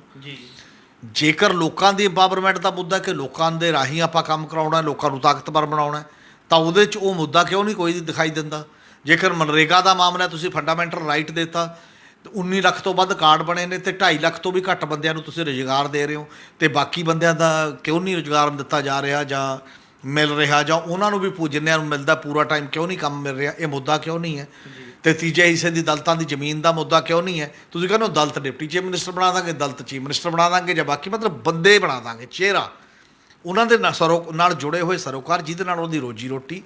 ਜੇਕਰ ਲੋਕਾਂ ਦੀ ਇੰਪਾਵਰਮੈਂਟ ਦਾ ਮੁੱਦਾ ਕਿ ਲੋਕਾਂ ਦੇ ਰਾਹੀਂ ਆਪਾਂ ਕੰਮ ਕਰਾਉਣਾ, ਲੋਕਾਂ ਨੂੰ ਤਾਕਤਵਰ ਬਣਾਉਣਾ, ਤਾਂ ਉਹਦੇ 'ਚ ਉਹ ਮੁੱਦਾ ਕਿਉਂ ਨਹੀਂ ਕੋਈ ਦਿਖਾਈ ਦਿੰਦਾ? ਜੇਕਰ ਮਨਰੇਗਾ ਦਾ ਮਾਮਲਾ, ਤੁਸੀਂ ਫੰਡਾਮੈਂਟਲ ਰਾਈਟ ਦਿੱਤਾ, 19 ਲੱਖ ਤੋਂ ਵੱਧ ਕਾਰਡ ਬਣੇ ਨੇ ਅਤੇ 2.5 ਲੱਖ ਤੋਂ ਵੀ ਘੱਟ ਬੰਦਿਆਂ ਨੂੰ ਤੁਸੀਂ ਰੁਜ਼ਗਾਰ ਦੇ ਰਹੇ ਹੋ, ਅਤੇ ਬਾਕੀ ਬੰਦਿਆਂ ਦਾ ਕਿਉਂ ਨਹੀਂ ਰੁਜ਼ਗਾਰ ਦਿੱਤਾ ਜਾ ਰਿਹਾ ਜਾਂ ਮਿਲ ਰਿਹਾ, ਜਾਂ ਉਹਨਾਂ ਨੂੰ ਵੀ ਜਿੰਨਿਆਂ ਨੂੰ ਮਿਲਦਾ ਪੂਰਾ ਟਾਈਮ ਕਿਉਂ ਨਹੀਂ ਕੰਮ ਮਿਲ ਰਿਹਾ? ਇਹ ਮੁੱਦਾ ਕਿਉਂ ਨਹੀਂ ਹੈ? ਅਤੇ ਤੀਜੇ ਹਿੱਸੇ ਦੀ ਦਲਿਤਾਂ ਦੀ ਜ਼ਮੀਨ ਦਾ ਮੁੱਦਾ ਕਿਉਂ ਨਹੀਂ ਹੈ? ਤੁਸੀਂ ਕਹਿੰਦੇ ਹੋ ਦਲਿਤ ਡਿਪਟੀ ਚੀਫ ਮਿਨਿਸਟਰ ਬਣਾ ਦਾਂਗੇ, ਦਲਿਤ ਚੀਫ ਮਿਨਿਸਟਰ ਬਣਾ ਦਾਂਗੇ, ਜਾਂ ਬਾਕੀ ਮਤਲਬ ਬੰਦੇ ਬਣਾ ਦਾਂਗੇ, ਚਿਹਰਾ ਉਹਨਾਂ ਦੇ ਨਾਲ ਜੁੜੇ ਹੋਏ ਸਰੋਕਾਰ ਜਿਹਦੇ ਨਾਲ ਉਹਦੀ ਰੋਜੀ ਰੋਟੀ,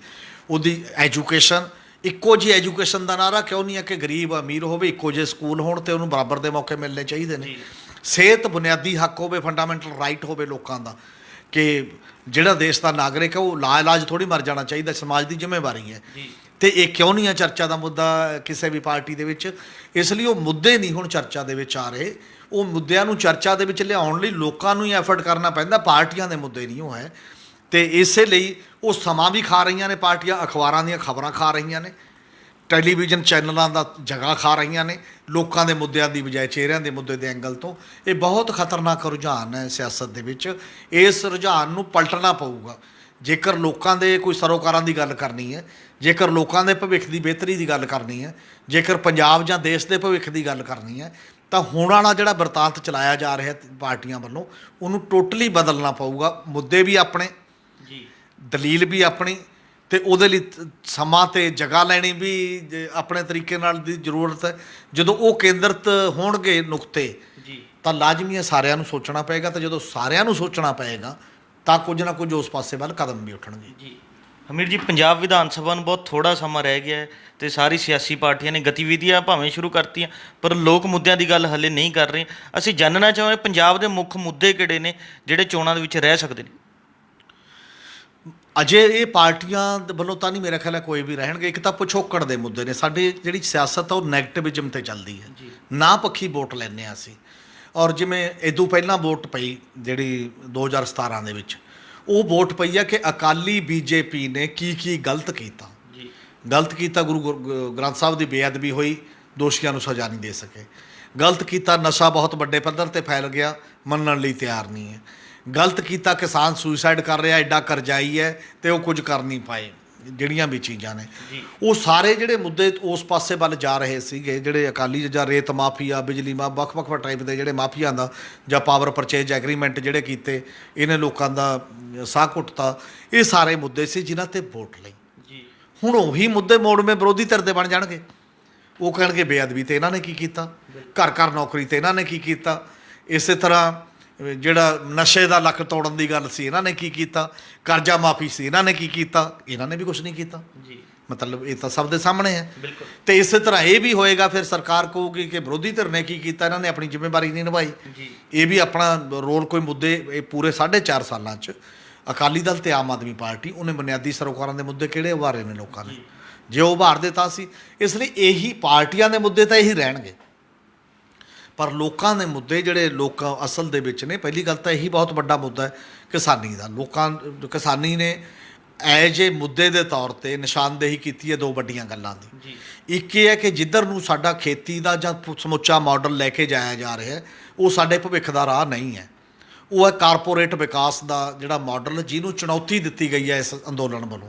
ਉਹਦੀ ਐਜੂਕੇਸ਼ਨ, ਇੱਕੋ ਜਿਹੀ ਐਜੂਕੇਸ਼ਨ ਦਾ ਨਾਰਾ ਕਿਉਂ ਨਹੀਂ ਹੈ ਕਿ ਗਰੀਬ ਅਮੀਰ ਹੋਵੇ, ਇੱਕੋ ਜਿਹੇ ਸਕੂਲ ਹੋਣ ਤੇ ਉਹਨੂੰ ਬਰਾਬਰ ਦੇ ਮੌਕੇ ਮਿਲਣੇ ਚਾਹੀਦੇ ਨੇ। ਸਿਹਤ ਬੁਨਿਆਦੀ ਹੱਕ ਹੋਵੇ, ਫੰਡਾਮੈਂਟਲ ਰਾਈਟ ਹੋਵੇ ਲੋਕਾਂ ਦਾ, ਕਿ ਜਿਹੜਾ ਦੇਸ਼ ਦਾ ਨਾਗਰਿਕ ਹੈ ਉਹ ਲਾ ਇਲਾਜ ਥੋੜ੍ਹੀ ਮਰ ਜਾਣਾ ਚਾਹੀਦਾ, ਸਮਾਜ ਦੀ ਜ਼ਿੰਮੇਵਾਰੀ ਹੈ। ਤੇ ਇਹ ਕਿਉਂ ਨਹੀਂ ਹੈ ਚਰਚਾ ਦਾ ਮੁੱਦਾ ਕਿਸੇ ਵੀ ਪਾਰਟੀ ਦੇ ਵਿੱਚ? ਇਸ ਲਈ ਉਹ ਮੁੱਦੇ ਨਹੀਂ ਹੁਣ ਚਰਚਾ ਦੇ ਵਿੱਚ ਆ ਰਹੇ। ਉਹ ਮੁੱਦਿਆਂ ਨੂੰ ਚਰਚਾ ਦੇ ਵਿੱਚ ਲਿਆਉਣ ਲਈ ਲੋਕਾਂ ਨੂੰ ਹੀ ਐਫਰਟ ਕਰਨਾ ਪੈਂਦਾ, ਪਾਰਟੀਆਂ ਦੇ ਮੁੱਦੇ ਨਹੀਂ ਉਹ ਹੈ। ਤੇ ਇਸੇ ਲਈ ਉਹ ਸਮਾਂ ਵੀ ਖਾ ਰਹੀਆਂ ਨੇ ਪਾਰਟੀਆਂ, ਅਖਬਾਰਾਂ ਦੀਆਂ ਖਬਰਾਂ ਖਾ ਰਹੀਆਂ ਨੇ, ਟੈਲੀਵਿਜ਼ਨ ਚੈਨਲਾਂ ਦਾ ਜਗ੍ਹਾ ਖਾ ਰਹੀਆਂ ਨੇ ਲੋਕਾਂ ਦੇ ਮੁੱਦਿਆਂ ਦੀ ਬਜਾਏ ਚਿਹਰਿਆਂ ਦੇ ਮੁੱਦੇ ਦੇ ਐਂਗਲ ਤੋਂ। ਇਹ ਬਹੁਤ ਖਤਰਨਾਕ ਰੁਝਾਨ ਹੈ ਸਿਆਸਤ ਦੇ ਵਿੱਚ। ਇਸ ਰੁਝਾਨ ਨੂੰ ਪਲਟਣਾ ਪਊਗਾ ਜੇਕਰ ਲੋਕਾਂ ਦੇ ਕੋਈ ਸਰੋਕਾਰਾਂ ਦੀ ਗੱਲ ਕਰਨੀ ਹੈ, ਜੇਕਰ ਲੋਕਾਂ ਦੇ ਭਵਿੱਖ ਦੀ ਬਿਹਤਰੀ ਦੀ ਗੱਲ ਕਰਨੀ ਹੈ, ਜੇਕਰ ਪੰਜਾਬ ਜਾਂ ਦੇਸ਼ ਦੇ ਭਵਿੱਖ ਦੀ ਗੱਲ ਕਰਨੀ ਹੈ, ਤਾਂ ਹੁਣ ਵਾਲਾ ਜਿਹੜਾ ਵਰਤਾਂਤ ਚਲਾਇਆ ਜਾ ਰਿਹਾ ਪਾਰਟੀਆਂ ਵੱਲੋਂ ਉਹਨੂੰ ਟੋਟਲੀ ਬਦਲਣਾ ਪਊਗਾ। ਮੁੱਦੇ ਵੀ ਆਪਣੇ, ਦਲੀਲ ਵੀ ਆਪਣੀ, ਤੇ ਉਹਦੇ ਲਈ ਸਮਾਂ ਤੇ ਜਗ੍ਹਾ ਲੈਣੀ ਵੀ ਆਪਣੇ ਤਰੀਕੇ ਨਾਲ ਦੀ ਜ਼ਰੂਰਤ ਹੈ। ਜਦੋਂ ਉਹ ਕੇਂਦਰਿਤ ਹੋਣਗੇ ਨੁਕਤੇ, ਤਾਂ ਲਾਜ਼ਮੀ ਹੈ ਸਾਰਿਆਂ ਨੂੰ ਸੋਚਣਾ ਪਏਗਾ। ਤੇ ਜਦੋਂ ਸਾਰਿਆਂ ਨੂੰ ਸੋਚਣਾ ਪਏਗਾ ਤਾਂ ਕੁਝ ਨਾ ਕੁਝ ਉਸ ਪਾਸੇ ਵੱਲ ਕਦਮ ਵੀ ਉੱਠਣਗੇ।
ਹਮੀਰ ਜੀ, ਪੰਜਾਬ ਵਿਧਾਨ ਸਭਾ ਨੂੰ ਬਹੁਤ ਥੋੜ੍ਹਾ ਸਮਾਂ ਰਹਿ ਗਿਆ ਹੈ ਤੇ ਸਾਰੀ ਸਿਆਸੀ ਪਾਰਟੀਆਂ ਨੇ ਗਤੀਵਿਧੀਆਂ ਭਾਵੇਂ ਸ਼ੁਰੂ ਕਰਤੀਆਂ, ਪਰ ਲੋਕ ਮੁੱਦਿਆਂ ਦੀ ਗੱਲ ਹਲੇ ਨਹੀਂ ਕਰ ਰਹੇ। ਅਸੀਂ ਜਾਣਨਾ ਚਾਹਾਂਗੇ ਪੰਜਾਬ ਦੇ ਮੁੱਖ ਮੁੱਦੇ ਕਿਹੜੇ ਨੇ ਜਿਹੜੇ ਚੋਣਾਂ ਦੇ ਵਿੱਚ ਰਹਿ ਸਕਦੇ ਨੇ?
ਅਜੇ ਇਹ ਪਾਰਟੀਆਂ ਵੱਲੋਂ ਤਾਂ ਨਹੀਂ ਮੇਰਾ ਖਿਆਲ ਹੈ ਕੋਈ ਵੀ ਰਹਿਣਗੇ। ਇੱਕ ਤਾਂ ਪਿਛੋਕੜ ਦੇ ਮੁੱਦੇ ਨੇ। ਸਾਡੀ ਜਿਹੜੀ ਸਿਆਸਤ ਆ ਉਹ ਨੈਗੇਟਿਵਿਜ਼ਮ 'ਤੇ ਚੱਲਦੀ ਹੈ, ਨਾ ਪੱਖੀ ਵੋਟ ਲੈਂਦੇ ਹਾਂ ਅਸੀਂ। ਔਰ ਜਿਵੇਂ ਇਦੋਂ ਪਹਿਲਾਂ ਵੋਟ ਪਈ ਜਿਹੜੀ 2017 ਦੇ ਵਿੱਚ, ਉਹ ਵੋਟ ਪਈ ਆ ਕਿ ਅਕਾਲੀ ਬੀਜੇਪੀ ਨੇ ਕੀ ਗਲਤ ਕੀਤਾ। ਗਲਤ ਕੀਤਾ, ਗੁਰੂ ਗ੍ਰੰਥ ਸਾਹਿਬ ਦੀ ਬੇਅਦਬੀ ਹੋਈ, ਦੋਸ਼ੀਆਂ ਨੂੰ ਸਜ਼ਾ ਨਹੀਂ ਦੇ ਸਕੇ। ਗਲਤ ਕੀਤਾ, ਨਸ਼ਾ ਬਹੁਤ ਵੱਡੇ ਪੱਧਰ 'ਤੇ ਫੈਲ ਗਿਆ, ਮੰਨਣ ਲਈ ਤਿਆਰ ਨਹੀਂ ਹੈ। ਗਲਤ ਕੀਤਾ, ਕਿਸਾਨ ਸੁਸਾਈਡ ਕਰ ਰਿਹਾ, ਐਡਾ ਕਰਜ਼ਾਈ ਹੈ ਤੇ ਉਹ ਕੁਝ ਕਰ ਨਹੀਂ ਪਾਏ। ਜਿਹੜੀਆਂ ਵੀ ਚੀਜ਼ਾਂ ਨੇ ਉਹ ਸਾਰੇ ਜਿਹੜੇ ਮੁੱਦੇ ਉਸ ਪਾਸੇ ਵੱਲ ਜਾ ਰਹੇ ਸੀਗੇ, ਜਿਹੜੇ ਅਕਾਲੀ ਜਾਂ ਰੇਤ ਮਾਫੀਆ, ਬਿਜਲੀ ਵੱਖ-ਵੱਖ ਟਾਈਪ ਦੇ ਜਿਹੜੇ ਮਾਫੀਆਂ ਦਾ ਜਾਂ ਪਾਵਰ ਪਰਚੇਜ ਐਗਰੀਮੈਂਟ ਜਿਹੜੇ ਕੀਤੇ, ਇਹਨੇ ਲੋਕਾਂ ਦਾ ਸਾਹ ਘੁੱਟਤਾ, ਇਹ ਸਾਰੇ ਮੁੱਦੇ ਸੀ ਜਿਨ੍ਹਾਂ ਤੇ ਵੋਟ ਲਈ। ਹੁਣ ਉਹੀ ਮੁੱਦੇ ਮੋੜਵੇਂ ਵਿਰੋਧੀ ਧਿਰ ਦੇ ਬਣ ਜਾਣਗੇ। ਉਹ ਕਹਿਣਗੇ ਬੇਅਦਬੀ ਤੇ ਇਹਨਾਂ ਨੇ ਕੀ ਕੀਤਾ, ਘਰ ਨੌਕਰੀ ਤੇ ਇਹਨਾਂ ਨੇ ਕੀ ਕੀਤਾ, ਇਸੇ ਤਰ੍ਹਾਂ ਜਿਹੜਾ ਨਸ਼ੇ ਦਾ ਲੱਕ ਤੋੜਨ ਦੀ ਗੱਲ ਸੀ ਇਹਨਾਂ ਨੇ ਕੀ ਕੀਤਾ, ਕਰਜ਼ਾ ਮਾਫੀ ਸੀ ਇਹਨਾਂ ਨੇ ਕੀ ਕੀਤਾ, ਇਹਨਾਂ ਨੇ ਵੀ ਕੁਝ ਨਹੀਂ ਕੀਤਾ। ਮਤਲਬ ਇਹ ਤਾਂ ਸਭ ਦੇ ਸਾਹਮਣੇ ਹੈ। ਤੇ ਇਸੇ ਤਰ੍ਹਾਂ ਇਹ ਵੀ ਹੋਏਗਾ, ਫਿਰ ਸਰਕਾਰ ਕਹੂਗੀ ਕਿ ਵਿਰੋਧੀ ਧਿਰ ਨੇ ਕੀ ਕੀਤਾ, ਇਹਨਾਂ ਨੇ ਆਪਣੀ ਜ਼ਿੰਮੇਵਾਰੀ ਨਹੀਂ ਨਿਭਾਈ। ਇਹ ਵੀ ਆਪਣਾ ਰੋਲ ਕੋਈ ਮੁੱਦੇ ਇਹ ਪੂਰੇ 4.5 ਸਾਲਾਂ 'ਚ ਅਕਾਲੀ ਦਲ ਤੇ ਆਮ ਆਦਮੀ ਪਾਰਟੀ ਉਹਨੇ ਬੁਨਿਆਦੀ ਸਰੋਕਾਰਾਂ ਦੇ ਮੁੱਦੇ ਕਿਹੜੇ ਉਭਾਰੇ ਨੇ ਲੋਕਾਂ ਨੇ, ਜੇ ਉਹ ਉਭਾਰਦੇ ਤਾਂ ਸੀ। ਇਸ ਲਈ ਇਹੀ ਪਾਰਟੀਆਂ ਦੇ ਮੁੱਦੇ ਤਾਂ ਇਹੀ ਰਹਿਣਗੇ, ਪਰ ਲੋਕਾਂ ਦੇ ਮੁੱਦੇ ਜਿਹੜੇ ਲੋਕਾਂ ਅਸਲ ਦੇ ਵਿੱਚ ਨੇ, ਪਹਿਲੀ ਗੱਲ ਤਾਂ ਇਹੀ ਬਹੁਤ ਵੱਡਾ ਮੁੱਦਾ ਹੈ ਕਿਸਾਨੀ ਦਾ। ਕਿਸਾਨੀ ਨੇ ਐਜ ਏ ਮੁੱਦੇ ਦੇ ਤੌਰ 'ਤੇ ਨਿਸ਼ਾਨਦੇਹੀ ਕੀਤੀ ਹੈ ਦੋ ਵੱਡੀਆਂ ਗੱਲਾਂ ਦੀ। ਇੱਕ ਇਹ ਹੈ ਕਿ ਜਿੱਧਰ ਨੂੰ ਸਾਡਾ ਖੇਤੀ ਦਾ ਜਾਂ ਸਮੁੱਚਾ ਮਾਡਲ ਲੈ ਕੇ ਜਾਇਆ ਜਾ ਰਿਹਾ, ਉਹ ਸਾਡੇ ਭਵਿੱਖ ਦਾ ਰਾਹ ਨਹੀਂ ਹੈ। ਉਹ ਹੈ ਕਾਰਪੋਰੇਟ ਵਿਕਾਸ ਦਾ ਜਿਹੜਾ ਮਾਡਲ, ਜਿਹਨੂੰ ਚੁਣੌਤੀ ਦਿੱਤੀ ਗਈ ਹੈ ਇਸ ਅੰਦੋਲਨ ਵੱਲੋਂ,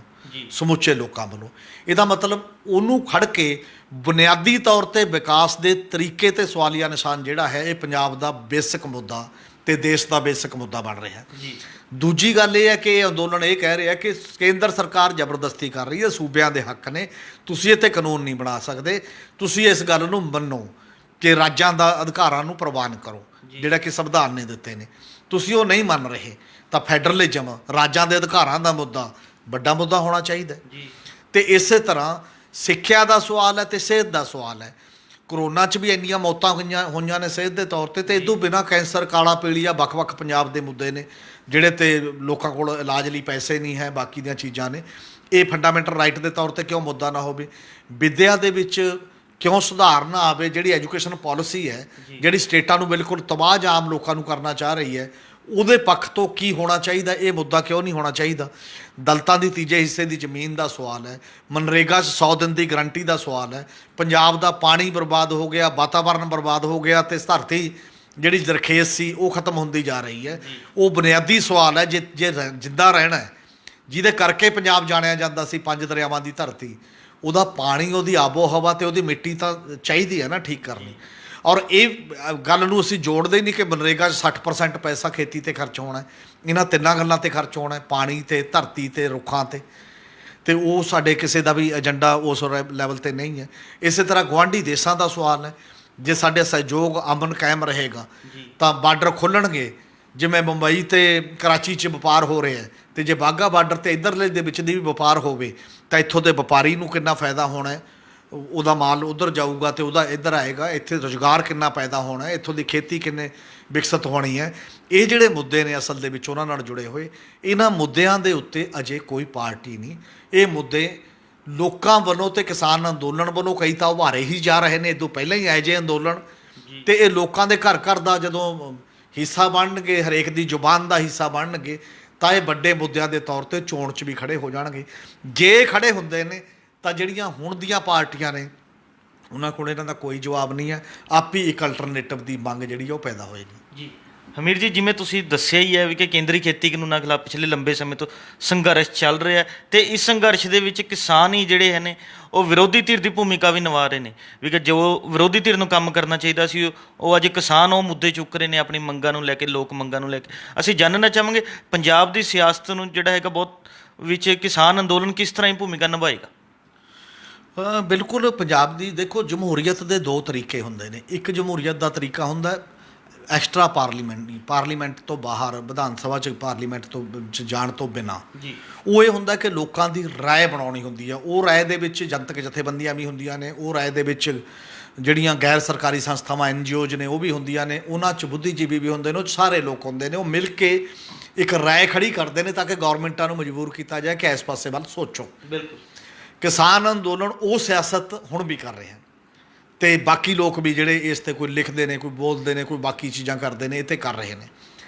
ਸਮੁੱਚੇ ਲੋਕਾਂ ਵੱਲੋਂ। ਇਹਦਾ ਮਤਲਬ ਉਹਨੂੰ ਖੜ ਕੇ ਬੁਨਿਆਦੀ ਤੌਰ 'ਤੇ ਵਿਕਾਸ ਦੇ ਤਰੀਕੇ 'ਤੇ ਸਵਾਲੀਆ ਨਿਸ਼ਾਨ ਜਿਹੜਾ ਹੈ, ਇਹ ਪੰਜਾਬ ਦਾ ਬੇਸਿਕ ਮੁੱਦਾ ਤੇ ਦੇਸ਼ ਦਾ ਬੇਸਿਕ ਮੁੱਦਾ ਬਣ ਰਿਹਾ। ਦੂਜੀ ਗੱਲ ਇਹ ਹੈ ਕਿ ਇਹ ਅੰਦੋਲਨ ਇਹ ਕਹਿ ਰਿਹਾ ਕਿ ਕੇਂਦਰ ਸਰਕਾਰ ਜ਼ਬਰਦਸਤੀ ਕਰ ਰਹੀ ਹੈ, ਸੂਬਿਆਂ ਦੇ ਹੱਕ ਨੇ, ਤੁਸੀਂ ਇੱਥੇ ਕਾਨੂੰਨ ਨਹੀਂ ਬਣਾ ਸਕਦੇ, ਤੁਸੀਂ ਇਸ ਗੱਲ ਨੂੰ ਮੰਨੋ ਕਿ ਰਾਜਾਂ ਦਾ ਅਧਿਕਾਰਾਂ ਨੂੰ ਪ੍ਰਵਾਨ ਕਰੋ, ਜਿਹੜਾ ਕਿ ਸੰਵਿਧਾਨ ਨੇ ਦਿੱਤੇ ਨੇ। ਤੁਸੀਂ ਉਹ ਨਹੀਂ ਮੰਨ ਰਹੇ ਤਾਂ ਫੈਡਰਲਿਜ਼ਮ, ਰਾਜਾਂ ਦੇ ਅਧਿਕਾਰਾਂ ਦਾ ਮੁੱਦਾ ਵੱਡਾ ਮੁੱਦਾ ਹੋਣਾ ਚਾਹੀਦਾ। ਤੇ ਇਸੇ ਤਰ੍ਹਾਂ ਸਿੱਖਿਆ ਦਾ ਸਵਾਲ ਹੈ ਤੇ ਸਿਹਤ ਦਾ ਸਵਾਲ ਹੈ। ਕਰੋਨਾ 'ਚ ਵੀ ਇੰਨੀਆਂ ਮੌਤਾਂ ਹੋਈਆਂ ਨੇ ਸਿਹਤ ਦੇ ਤੌਰ 'ਤੇ, ਇਹ ਤੋਂ ਬਿਨਾਂ ਕੈਂਸਰ, ਕਾਲਾ ਪੀਲੀਆ, ਵੱਖ-ਵੱਖ ਪੰਜਾਬ ਦੇ ਮੁੱਦੇ ਨੇ ਜਿਹੜੇ ਤੇ ਲੋਕਾਂ ਕੋਲ ਇਲਾਜ ਲਈ ਪੈਸੇ ਨਹੀਂ ਹੈ, ਬਾਕੀ ਦੀਆਂ ਚੀਜ਼ਾਂ ਨੇ। ਇਹ ਫੰਡਾਮੈਂਟਲ ਰਾਈਟ ਦੇ ਤੌਰ 'ਤੇ ਕਿਉਂ ਮੁੱਦਾ ਨਾ ਹੋਵੇ? ਵਿੱਦਿਆ ਦੇ ਵਿੱਚ ਕਿਉਂ ਸੁਧਾਰ ਨਾ ਆਵੇ? ਜਿਹੜੀ ਐਜੂਕੇਸ਼ਨ ਪਾਲਿਸੀ ਹੈ, ਜਿਹੜੀ ਸਟੇਟਾਂ ਨੂੰ ਬਿਲਕੁਲ ਤਬਾਹ ਆਮ ਲੋਕਾਂ ਨੂੰ ਕਰਨਾ ਚਾਹ ਰਹੀ ਹੈ, ਉਹਦੇ ਪੱਖ ਤੋਂ ਕੀ ਹੋਣਾ ਚਾਹੀਦਾ? ਇਹ ਮੁੱਦਾ ਕਿਉਂ ਨਹੀਂ ਹੋਣਾ ਚਾਹੀਦਾ? ਦਲਿਤਾਂ ਦੀ ਤੀਜੇ ਹਿੱਸੇ ਦੀ ਜ਼ਮੀਨ ਦਾ ਸਵਾਲ ਹੈ, ਮਨਰੇਗਾ 'ਚ 100 ਦਿਨ ਦੀ ਗਰੰਟੀ ਦਾ ਸਵਾਲ ਹੈ, ਪੰਜਾਬ ਦਾ ਪਾਣੀ ਬਰਬਾਦ ਹੋ ਗਿਆ, ਵਾਤਾਵਰਨ ਬਰਬਾਦ ਹੋ ਗਿਆ, ਤੇ ਧਰਤੀ ਜਿਹੜੀ ਜ਼ਰਖੇਜ਼ ਸੀ ਉਹ ਖਤਮ ਹੁੰਦੀ ਜਾ ਰਹੀ ਹੈ। ਉਹ ਬੁਨਿਆਦੀ ਸਵਾਲ ਹੈ। ਜੇ ਜਿੱਦਾਂ ਰਹਿਣਾ ਹੈ, ਜਿਹਦੇ ਕਰਕੇ ਪੰਜਾਬ ਜਾਣਿਆ ਜਾਂਦਾ ਸੀ 5 ਦਰਿਆਵਾਂ ਦੀ ਧਰਤੀ, ਉਹਦਾ ਪਾਣੀ, ਉਹਦੀ ਆਬੋ ਹਵਾ ਤੇ ਉਹਦੀ ਮਿੱਟੀ ਤਾਂ ਚਾਹੀਦੀ ਹੈ ਨਾ ਠੀਕ ਕਰਨੀ। ਔਰ ਇਹ ਗੱਲ ਨੂੰ ਅਸੀਂ ਜੋੜਦੇ ਨਹੀਂ ਕਿ ਮਨਰੇਗਾ 'ਚ 60% ਪੈਸਾ ਖੇਤੀ 'ਤੇ ਖਰਚ ਹੋਣਾ, ਇਹਨਾਂ ਤਿੰਨਾਂ ਗੱਲਾਂ 'ਤੇ ਖਰਚ ਹੋਣਾ, ਪਾਣੀ 'ਤੇ, ਧਰਤੀ 'ਤੇ, ਰੁੱਖਾਂ 'ਤੇ। ਤੇ ਉਹ ਸਾਡੇ ਕਿਸੇ ਦਾ ਵੀ ਏਜੰਡਾ ਉਸ ਲੈਵਲ 'ਤੇ ਨਹੀਂ ਹੈ। ਇਸੇ ਤਰ੍ਹਾਂ ਗੁਆਂਢੀ ਦੇਸ਼ਾਂ ਦਾ ਸਵਾਲ ਹੈ। ਜੇ ਸਾਡੇ ਸਹਿਯੋਗ ਅਮਨ ਕਾਇਮ ਰਹੇਗਾ ਤਾਂ ਬਾਰਡਰ ਖੁੱਲ੍ਹਣਗੇ ਜਿਵੇਂ ਮੁੰਬਈ ਤੇ ਕਰਾਚੀ 'ਚ ਵਪਾਰ ਹੋ ਰਿਹਾ ਹੈ, ਤੇ ਜੇ ਵਾਹਗਾ ਬਾਰਡਰ ਤੇ ਇੱਧਰਲੇ ਦੇ ਵਿੱਚ ਦੀ ਵੀ ਵਪਾਰ ਹੋਵੇ ਤਾਂ ਇੱਥੋਂ ਦੇ ਵਪਾਰੀ ਨੂੰ ਕਿੰਨਾ ਫਾਇਦਾ ਹੋਣਾ ਹੈ, ਉਹਦਾ ਮਾਲ ਉਧਰ ਜਾਊਗਾ ਤੇ ਉਹਦਾ ਇੱਧਰ ਆਏਗਾ, ਇੱਥੇ ਰੁਜ਼ਗਾਰ ਕਿੰਨਾ ਪੈਦਾ ਹੋਣਾ ਹੈ, ਇੱਥੋਂ ਦੀ ਖੇਤੀ ਕਿੰਨੇ ਵਿਕਸਿਤ ਹੋਣੀ ਹੈ। ਇਹ ਜਿਹੜੇ ਮੁੱਦੇ ਨੇ ਅਸਲ ਦੇ ਵਿੱਚ ਉਹਨਾਂ ਨਾਲ ਜੁੜੇ ਹੋਏ, ਇਹਨਾਂ ਮੁੱਦਿਆਂ ਦੇ ਉੱਤੇ ਅਜੇ ਕੋਈ ਪਾਰਟੀ ਨਹੀਂ। ਇਹ ਮੁੱਦੇ ਲੋਕਾਂ ਵੱਲੋਂ ਤੇ ਕਿਸਾਨ ਅੰਦੋਲਨ ਵੱਲੋਂ ਕਈ ਤਾਂ ਉਭਾਰੇ ਹੀ ਜਾ ਰਹੇ ਨੇ, ਇਦੋਂ ਪਹਿਲਾਂ ਹੀ ਆਏ ਜੇ ਅੰਦੋਲਨ, ਤੇ ਇਹ ਲੋਕਾਂ ਦੇ ਘਰ ਘਰ ਦਾ ਜਦੋਂ ਹਿੱਸਾ ਬਣਨਗੇ, ਹਰੇਕ ਦੀ ਜ਼ੁਬਾਨ ਦਾ ਹਿੱਸਾ ਬਣਨਗੇ, ਤਾਂ ਇਹ ਵੱਡੇ ਮੁੱਦਿਆਂ ਦੇ ਤੌਰ ਤੇ ਚੋਣ 'ਚ ਵੀ ਖੜੇ ਹੋ ਜਾਣਗੇ। ਜੇ ਖੜੇ ਹੁੰਦੇ ਨੇ ਤਾਂ ਜਿਹੜੀਆਂ ਹੁਣ ਦੀਆਂ ਪਾਰਟੀਆਂ ਨੇ ਉਹਨਾਂ ਕੋਲ ਇਹਨਾਂ ਦਾ ਕੋਈ ਜਵਾਬ ਨਹੀਂ ਹੈ, ਆਪ ਹੀ ਇੱਕ ਅਲਟਰਨੇਟਿਵ ਦੀ ਮੰਗ ਜਿਹੜੀ ਉਹ ਪੈਦਾ ਹੋਏਗੀ।
ਜੀ ਹਮੀਰ ਜੀ, ਜਿਵੇਂ ਤੁਸੀਂ ਦੱਸਿਆ ਹੀ ਹੈ ਵੀ ਕਿ ਕੇਂਦਰੀ ਖੇਤੀ ਕਾਨੂੰਨਾਂ ਖਿਲਾਫ ਪਿਛਲੇ ਲੰਬੇ ਸਮੇਂ ਤੋਂ ਸੰਘਰਸ਼ ਚੱਲ ਰਿਹਾ ਹੈ, ਤੇ ਇਸ ਸੰਘਰਸ਼ ਦੇ ਵਿੱਚ ਕਿਸਾਨ ਹੀ ਜਿਹੜੇ ਹਨ ਉਹ ਵਿਰੋਧੀ ਧਿਰ ਦੀ ਭੂਮਿਕਾ ਵੀ ਨਿਭਾ ਰਹੇ ਨੇ, ਵੀ ਕਿ ਜੋ ਵਿਰੋਧੀ ਧਿਰ ਨੂੰ ਕੰਮ ਕਰਨਾ ਚਾਹੀਦਾ ਸੀ ਉਹ ਅੱਜ ਕਿਸਾਨ ਉਹ ਮੁੱਦੇ ਚੁੱਕ ਰਹੇ ਨੇ ਆਪਣੀ ਮੰਗਾਂ ਨੂੰ ਲੈ ਕੇ, ਲੋਕ ਮੰਗਾਂ ਨੂੰ ਲੈ ਕੇ। ਅਸੀਂ ਜਾਣਨਾ ਚਾਹਾਂਗੇ ਪੰਜਾਬ ਦੀ ਸਿਆਸਤ ਨੂੰ ਜਿਹੜਾ ਹੈਗਾ ਬਹੁਤ ਵਿੱਚ ਕਿਸਾਨ ਅੰਦੋਲਨ ਕਿਸ ਤਰ੍ਹਾਂ ਹੀ ਭੂਮਿਕਾ ਨਿਭਾਏਗਾ?
ਬਿਲਕੁਲ। ਪੰਜਾਬ ਦੀ ਦੇਖੋ, ਜਮਹੂਰੀਅਤ ਦੇ ਦੋ ਤਰੀਕੇ ਹੁੰਦੇ ਨੇ। ਇੱਕ ਜਮਹੂਰੀਅਤ ਦਾ ਤਰੀਕਾ ਹੁੰਦਾ ਐਕਸਟਰਾ ਪਾਰਲੀਮੈਂਟ ਤੋਂ ਬਾਹਰ, ਵਿਧਾਨ ਸਭਾ 'ਚ ਪਾਰਲੀਮੈਂਟ ਤੋਂ ਜਾਣ ਤੋਂ ਬਿਨਾਂ।
ਜੀ,
ਉਹ ਇਹ ਹੁੰਦਾ ਕਿ ਲੋਕਾਂ ਦੀ ਰਾਏ ਬਣਾਉਣੀ ਹੁੰਦੀ ਆ। ਉਹ ਰਾਏ ਦੇ ਵਿੱਚ ਜਨਤਕ ਜਥੇਬੰਦੀਆਂ ਵੀ ਹੁੰਦੀਆਂ ਨੇ, ਉਹ ਰਾਏ ਦੇ ਵਿੱਚ ਜਿਹੜੀਆਂ ਗੈਰ ਸਰਕਾਰੀ ਸੰਸਥਾਵਾਂ NGOs ਨੇ ਉਹ ਵੀ ਹੁੰਦੀਆਂ ਨੇ, ਉਹਨਾਂ 'ਚ ਬੁੱਧੀਜੀਵੀ ਵੀ ਹੁੰਦੇ ਨੇ, ਉਹ 'ਚ ਸਾਰੇ ਲੋਕ ਹੁੰਦੇ ਨੇ। ਉਹ ਮਿਲ ਕੇ ਇੱਕ ਰਾਏ ਖੜੀ ਕਰਦੇ ਨੇ ਤਾਂ ਕਿ ਗੌਰਮੈਂਟਾਂ ਨੂੰ ਮਜਬੂਰ ਕੀਤਾ ਜਾਏ ਕਿ ਇਸ ਪਾਸੇ ਵੱਲ ਸੋਚੋ।
ਬਿਲਕੁਲ।
ਕਿਸਾਨ ਅੰਦੋਲਨ ਉਹ ਸਿਆਸਤ ਹੁਣ ਵੀ ਕਰ ਰਹੇ ਹਨ, ਤੇ ਬਾਕੀ ਲੋਕ ਵੀ ਜਿਹੜੇ ਇਸ 'ਤੇ ਕੋਈ ਲਿਖਦੇ ਨੇ, ਕੋਈ ਬੋਲਦੇ ਨੇ, ਕੋਈ ਬਾਕੀ ਚੀਜ਼ਾਂ ਕਰਦੇ ਨੇ, ਇਹ 'ਤੇ ਕਰ ਰਹੇ ਨੇ।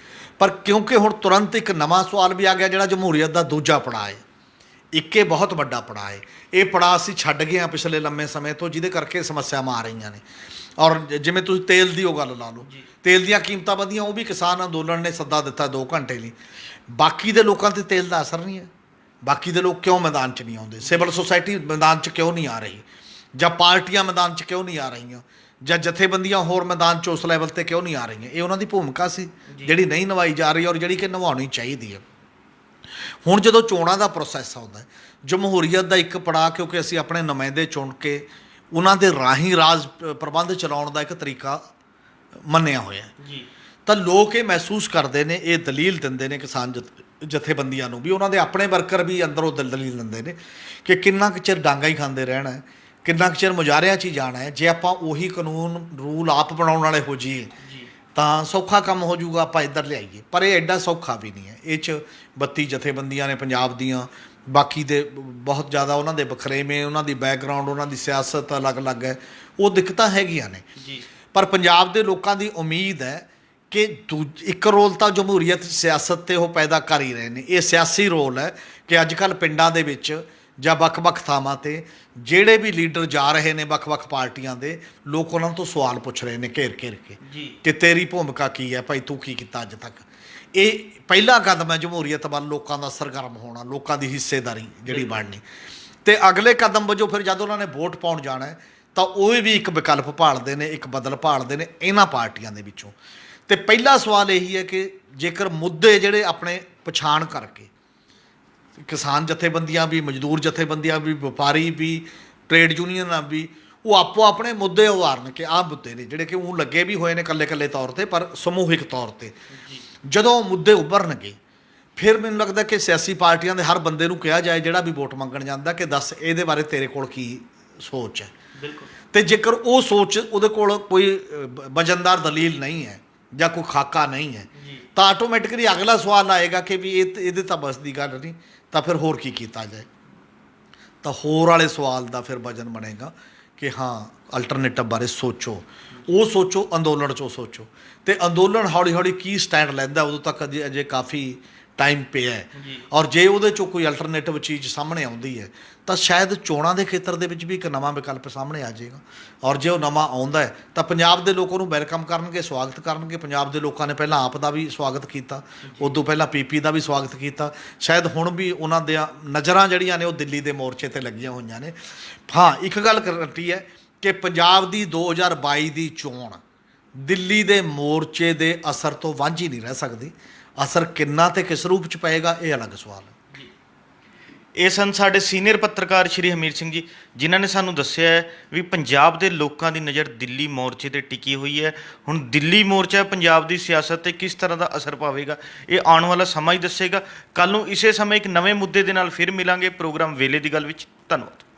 ਪਰ ਕਿਉਂਕਿ ਹੁਣ ਤੁਰੰਤ ਇੱਕ ਨਵਾਂ ਸਵਾਲ ਵੀ ਆ ਗਿਆ ਜਿਹੜਾ ਜਮਹੂਰੀਅਤ ਦਾ ਦੂਜਾ ਪੜਾਅ ਹੈ, ਇੱਕ ਇਹ ਬਹੁਤ ਵੱਡਾ ਪੜਾਅ ਹੈ। ਇਹ ਪੜਾਅ ਅਸੀਂ ਛੱਡ ਗਏ ਹਾਂ ਪਿਛਲੇ ਲੰਮੇ ਸਮੇਂ ਤੋਂ, ਜਿਹਦੇ ਕਰਕੇ ਸਮੱਸਿਆਵਾਂ ਆ ਰਹੀਆਂ ਨੇ। ਔਰ ਜਿਵੇਂ ਤੁਸੀਂ ਤੇਲ ਦੀ ਉਹ ਗੱਲ ਲਾ ਲਓ, ਤੇਲ ਦੀਆਂ ਕੀਮਤਾਂ ਵਧੀਆਂ, ਉਹ ਵੀ ਕਿਸਾਨ ਅੰਦੋਲਨ ਨੇ ਸੱਦਾ ਦਿੱਤਾ 2 ਘੰਟੇ ਲਈ। ਬਾਕੀ ਦੇ ਲੋਕਾਂ 'ਤੇ ਤੇਲ ਦਾ ਅਸਰ ਨਹੀਂ ਹੈ। ਬਾਕੀ ਦੇ ਲੋਕ ਕਿਉਂ ਮੈਦਾਨ 'ਚ ਨਹੀਂ ਆਉਂਦੇ? ਸਿਵਲ ਸੁਸਾਇਟੀ ਮੈਦਾਨ 'ਚ ਕਿਉਂ ਨਹੀਂ ਆ ਰਹੀ? ਜਾਂ ਪਾਰਟੀਆਂ ਮੈਦਾਨ 'ਚ ਕਿਉਂ ਨਹੀਂ ਆ ਰਹੀਆਂ? ਜਾਂ ਜਥੇਬੰਦੀਆਂ ਹੋਰ ਮੈਦਾਨ 'ਚ ਉਸ ਲੈਵਲ 'ਤੇ ਕਿਉਂ ਨਹੀਂ ਆ ਰਹੀਆਂ? ਇਹ ਉਹਨਾਂ ਦੀ ਭੂਮਿਕਾ ਸੀ ਜਿਹੜੀ ਨਹੀਂ ਨਿਭਾਈ ਜਾ ਰਹੀ, ਔਰ ਜਿਹੜੀ ਕਿ ਨਿਭਾਉਣੀ ਚਾਹੀਦੀ ਹੈ। ਹੁਣ ਜਦੋਂ ਚੋਣਾਂ ਦਾ ਪ੍ਰੋਸੈਸ ਆਉਂਦਾ, ਜਮਹੂਰੀਅਤ ਦਾ ਇੱਕ ਪੜਾਅ, ਕਿਉਂਕਿ ਅਸੀਂ ਆਪਣੇ ਨੁਮਾਇੰਦੇ ਚੁਣ ਕੇ ਉਹਨਾਂ ਦੇ ਰਾਹੀਂ ਰਾਜ ਪ੍ਰਬੰਧ ਚਲਾਉਣ ਦਾ ਇੱਕ ਤਰੀਕਾ ਮੰਨਿਆ ਹੋਇਆ ਜੀ, ਤਾਂ ਲੋਕ ਇਹ ਮਹਿਸੂਸ ਕਰਦੇ ਨੇ, ਇਹ ਦਲੀਲ ਦਿੰਦੇ ਨੇ ਕਿਸਾਨ ਜਥੇਬੰਦੀਆਂ ਨੂੰ ਵੀ, ਉਹਨਾਂ ਦੇ ਆਪਣੇ ਵਰਕਰ ਵੀ ਅੰਦਰੋਂ ਦਲੀਲ ਦਿੰਦੇ ਨੇ ਕਿ ਕਿੰਨਾ ਕੁ ਚਿਰ ਡਾਂਗਾ ਹੀ ਖਾਂਦੇ ਰਹਿਣਾ ਹੈ, ਕਿੰਨਾ ਕੁ ਚਿਰ ਮੁਜ਼ਾਹਰਿਆਂ 'ਚ ਹੀ ਜਾਣਾ ਹੈ। ਜੇ ਆਪਾਂ ਉਹੀ ਕਾਨੂੰਨ ਰੂਲ ਆਪ ਬਣਾਉਣ ਵਾਲੇ ਹੋ ਜਾਈਏ ਤਾਂ ਸੌਖਾ ਕੰਮ ਹੋ ਜਾਊਗਾ, ਆਪਾਂ ਇੱਧਰ ਲਿਆਈਏ। ਪਰ ਇਹ ਐਡਾ ਸੌਖਾ ਵੀ ਨਹੀਂ ਹੈ। ਇਹ 'ਚ 32 ਜਥੇਬੰਦੀਆਂ ਨੇ ਪੰਜਾਬ ਦੀਆਂ, ਬਾਕੀ ਦੇ ਬਹੁਤ ਜ਼ਿਆਦਾ ਉਹਨਾਂ ਦੇ ਵਖਰੇਵੇਂ, ਉਹਨਾਂ ਦੀ ਬੈਕਗਰਾਊਂਡ, ਉਹਨਾਂ ਦੀ ਸਿਆਸਤ ਅਲੱਗ-ਅਲੱਗ ਹੈ, ਉਹ ਦਿੱਕਤਾਂ ਹੈਗੀਆਂ ਨੇ ਜੀ। ਪਰ ਪੰਜਾਬ ਦੇ ਲੋਕਾਂ ਦੀ ਉਮੀਦ ਹੈ ਕਿ ਇੱਕ ਰੋਲ ਤਾਂ ਜਮਹੂਰੀਅਤ ਸਿਆਸਤ 'ਤੇ ਉਹ ਪੈਦਾ ਕਰ ਹੀ ਰਹੇ ਨੇ। ਇਹ ਸਿਆਸੀ ਰੋਲ ਹੈ ਕਿ ਅੱਜ ਕੱਲ੍ਹ ਪਿੰਡਾਂ ਦੇ ਵਿੱਚ ਜਾਂ ਵੱਖ-ਵੱਖ ਥਾਵਾਂ 'ਤੇ ਜਿਹੜੇ ਵੀ ਲੀਡਰ ਜਾ ਰਹੇ ਨੇ ਵੱਖ-ਵੱਖ ਪਾਰਟੀਆਂ ਦੇ, ਲੋਕ ਉਹਨਾਂ ਤੋਂ ਸਵਾਲ ਪੁੱਛ ਰਹੇ ਨੇ ਘੇਰ ਕੇ ਕਿ ਤੇਰੀ ਭੂਮਿਕਾ ਕੀ ਹੈ ਭਾਈ, ਤੂੰ ਕੀ ਕੀਤਾ ਅੱਜ ਤੱਕ। ਇਹ ਪਹਿਲਾ ਕਦਮ ਹੈ ਜਮਹੂਰੀਅਤ ਵੱਲ ਲੋਕਾਂ ਦਾ ਸਰਗਰਮ ਹੋਣਾ, ਲੋਕਾਂ ਦੀ ਹਿੱਸੇਦਾਰੀ ਜਿਹੜੀ ਬਣਨੀ। ਤੇ ਅਗਲੇ ਕਦਮ ਵਜੋਂ ਫਿਰ ਜਦ ਉਹਨਾਂ ਨੇ ਵੋਟ ਪਾਉਣ ਜਾਣਾ ਹੈ ਤਾਂ ਉਹ ਵੀ ਇੱਕ ਵਿਕਲਪ ਭਾਲਦੇ ਨੇ, ਇੱਕ ਬਦਲ ਭਾਲਦੇ ਨੇ ਇਹਨਾਂ ਪਾਰਟੀਆਂ ਦੇ ਵਿੱਚੋਂ। ਤੇ ਪਹਿਲਾ ਸਵਾਲ ਇਹੀ ਹੈ ਕਿ ਜੇਕਰ ਮੁੱਦੇ ਜਿਹੜੇ ਆਪਣੇ ਪਛਾਣ ਕਰਕੇ, ਕਿਸਾਨ ਜਥੇਬੰਦੀਆਂ ਵੀ, ਮਜ਼ਦੂਰ ਜਥੇਬੰਦੀਆਂ ਵੀ, ਵਪਾਰੀ ਵੀ, ਟ੍ਰੇਡ ਯੂਨੀਅਨਾਂ ਵੀ, ਉਹ ਆਪੋ ਆਪਣੇ ਮੁੱਦੇ ਉਭਾਰਨ ਕਿ ਆਹ ਮੁੱਦੇ ਨੇ ਜਿਹੜੇ ਕਿ ਉਹ ਲੱਗੇ ਵੀ ਹੋਏ ਨੇ ਇਕੱਲੇ ਤੌਰ 'ਤੇ, ਪਰ ਸਮੂਹਿਕ ਤੌਰ 'ਤੇ ਜਦੋਂ ਮੁੱਦੇ ਉੱਭਰਨਗੇ, ਫਿਰ ਮੈਨੂੰ ਲੱਗਦਾ ਕਿ ਸਿਆਸੀ ਪਾਰਟੀਆਂ ਦੇ ਹਰ ਬੰਦੇ ਨੂੰ ਕਿਹਾ ਜਾਏ ਜਿਹੜਾ ਵੀ ਵੋਟ ਮੰਗਣ ਜਾਂਦਾ ਕਿ ਦੱਸ ਇਹਦੇ ਬਾਰੇ ਤੇਰੇ ਕੋਲ ਕੀ ਸੋਚ ਹੈ। ਬਿਲਕੁਲ। ਤੇ ਜੇਕਰ ਉਹ ਸੋਚ ਉਹਦੇ ਕੋਲ ਕੋਈ ਵਜਨਦਾਰ ਦਲੀਲ ਨਹੀਂ ਹੈ ਜਾਂ ਕੋਈ ਖਾਕਾ ਨਹੀਂ ਹੈ, ਤਾਂ ਆਟੋਮੈਟਿਕਲੀ ਅਗਲਾ ਸਵਾਲ ਆਏਗਾ ਕਿ ਵੀ ਇਹਦੇ ਤਾਂ ਬਸ ਦੀ ਗੱਲ ਨਹੀਂ, ਤਾਂ ਫਿਰ ਹੋਰ ਕੀ ਕੀਤਾ ਜਾਏ। ਤਾਂ ਹੋਰ ਵਾਲੇ ਸਵਾਲ ਦਾ ਫਿਰ ਵਜਨ ਬਣੇਗਾ ਕਿ ਹਾਂ ਅਲਟਰਨੇਟਿਵ ਬਾਰੇ ਸੋਚੋ, ਉਹ ਸੋਚੋ, ਅੰਦੋਲਨ 'ਚੋਂ ਸੋਚੋ। ਤੇ ਅੰਦੋਲਨ ਹੌਲੀ ਹੌਲੀ ਕੀ ਸਟੈਂਡ ਲੈਂਦਾ ਉਦੋਂ ਤੱਕ ਅਜੇ ਕਾਫੀ ਟਾਈਮ ਪਿਆ ਹੈ। ਔਰ ਜੇ ਉਹਦੇ 'ਚੋਂ ਕੋਈ ਅਲਟਰਨੇਟਿਵ ਚੀਜ਼ ਸਾਹਮਣੇ ਆਉਂਦੀ ਹੈ ਤਾਂ ਸ਼ਾਇਦ ਚੋਣਾਂ ਦੇ ਖੇਤਰ ਦੇ ਵਿੱਚ ਵੀ ਇੱਕ ਨਵਾਂ ਵਿਕਲਪ ਸਾਹਮਣੇ ਆ ਜਾਏਗਾ। ਔਰ ਜੇ ਉਹ ਨਵਾਂ ਆਉਂਦਾ ਹੈ ਤਾਂ ਪੰਜਾਬ ਦੇ ਲੋਕ ਉਹਨੂੰ ਵੈਲਕਮ ਕਰਨਗੇ, ਸਵਾਗਤ ਕਰਨਗੇ। ਪੰਜਾਬ ਦੇ ਲੋਕਾਂ ਨੇ ਪਹਿਲਾਂ ਆਪ ਦਾ ਵੀ ਸਵਾਗਤ ਕੀਤਾ, ਉਦੋਂ ਪਹਿਲਾਂ PP ਦਾ ਵੀ ਸਵਾਗਤ ਕੀਤਾ। ਸ਼ਾਇਦ ਹੁਣ ਵੀ ਉਹਨਾਂ ਦੀਆਂ ਨਜ਼ਰਾਂ ਜਿਹੜੀਆਂ ਨੇ ਉਹ ਦਿੱਲੀ ਦੇ ਮੋਰਚੇ 'ਤੇ ਲੱਗੀਆਂ ਹੋਈਆਂ ਨੇ। ਹਾਂ, ਇੱਕ ਗੱਲ ਗਰੰਟੀ ਹੈ ਕਿ ਪੰਜਾਬ ਦੀ 2022 ਦੀ ਚੋਣ ਦਿੱਲੀ ਦੇ ਮੋਰਚੇ ਦੇ ਅਸਰ ਤੋਂ ਵਾਂਝੀ ਨਹੀਂ ਰਹਿ ਸਕਦੀ। ਅਸਰ ਕਿੰਨਾ ਤੇ ਕਿਸ ਰੂਪ 'ਚ ਪਏਗਾ ਇਹ ਅਲੱਗ ਸਵਾਲ ਹੈ।
ਇਹ ਸਨ ਸਾਡੇ ਸੀਨੀਅਰ ਪੱਤਰਕਾਰ ਸ਼੍ਰੀ ਹਮੀਰ ਸਿੰਘ ਜੀ, ਜਿਨ੍ਹਾਂ ਨੇ ਸਾਨੂੰ ਦੱਸਿਆ ਹੈ ਵੀ ਪੰਜਾਬ ਦੇ ਲੋਕਾਂ ਦੀ ਨਜ਼ਰ ਦਿੱਲੀ ਮੋਰਚੇ ਤੇ ਟਿਕੀ ਹੋਈ ਹੈ। ਹੁਣ ਦਿੱਲੀ ਮੋਰਚਾ ਪੰਜਾਬ ਦੀ ਸਿਆਸਤ ਤੇ ਕਿਸ ਤਰ੍ਹਾਂ ਦਾ ਅਸਰ ਪਾਵੇਗਾ, ਇਹ ਆਉਣ ਵਾਲਾ ਸਮਾਂ ਹੀ ਦੱਸੇਗਾ। ਕੱਲ੍ਹ ਨੂੰ ਇਸੇ ਸਮੇਂ ਇੱਕ ਨਵੇਂ ਮੁੱਦੇ ਦੇ ਨਾਲ ਫਿਰ ਮਿਲਾਂਗੇ ਪ੍ਰੋਗਰਾਮ ਵੇਲੇ ਦੀ ਗੱਲ ਵਿੱਚ। ਧੰਨਵਾਦ।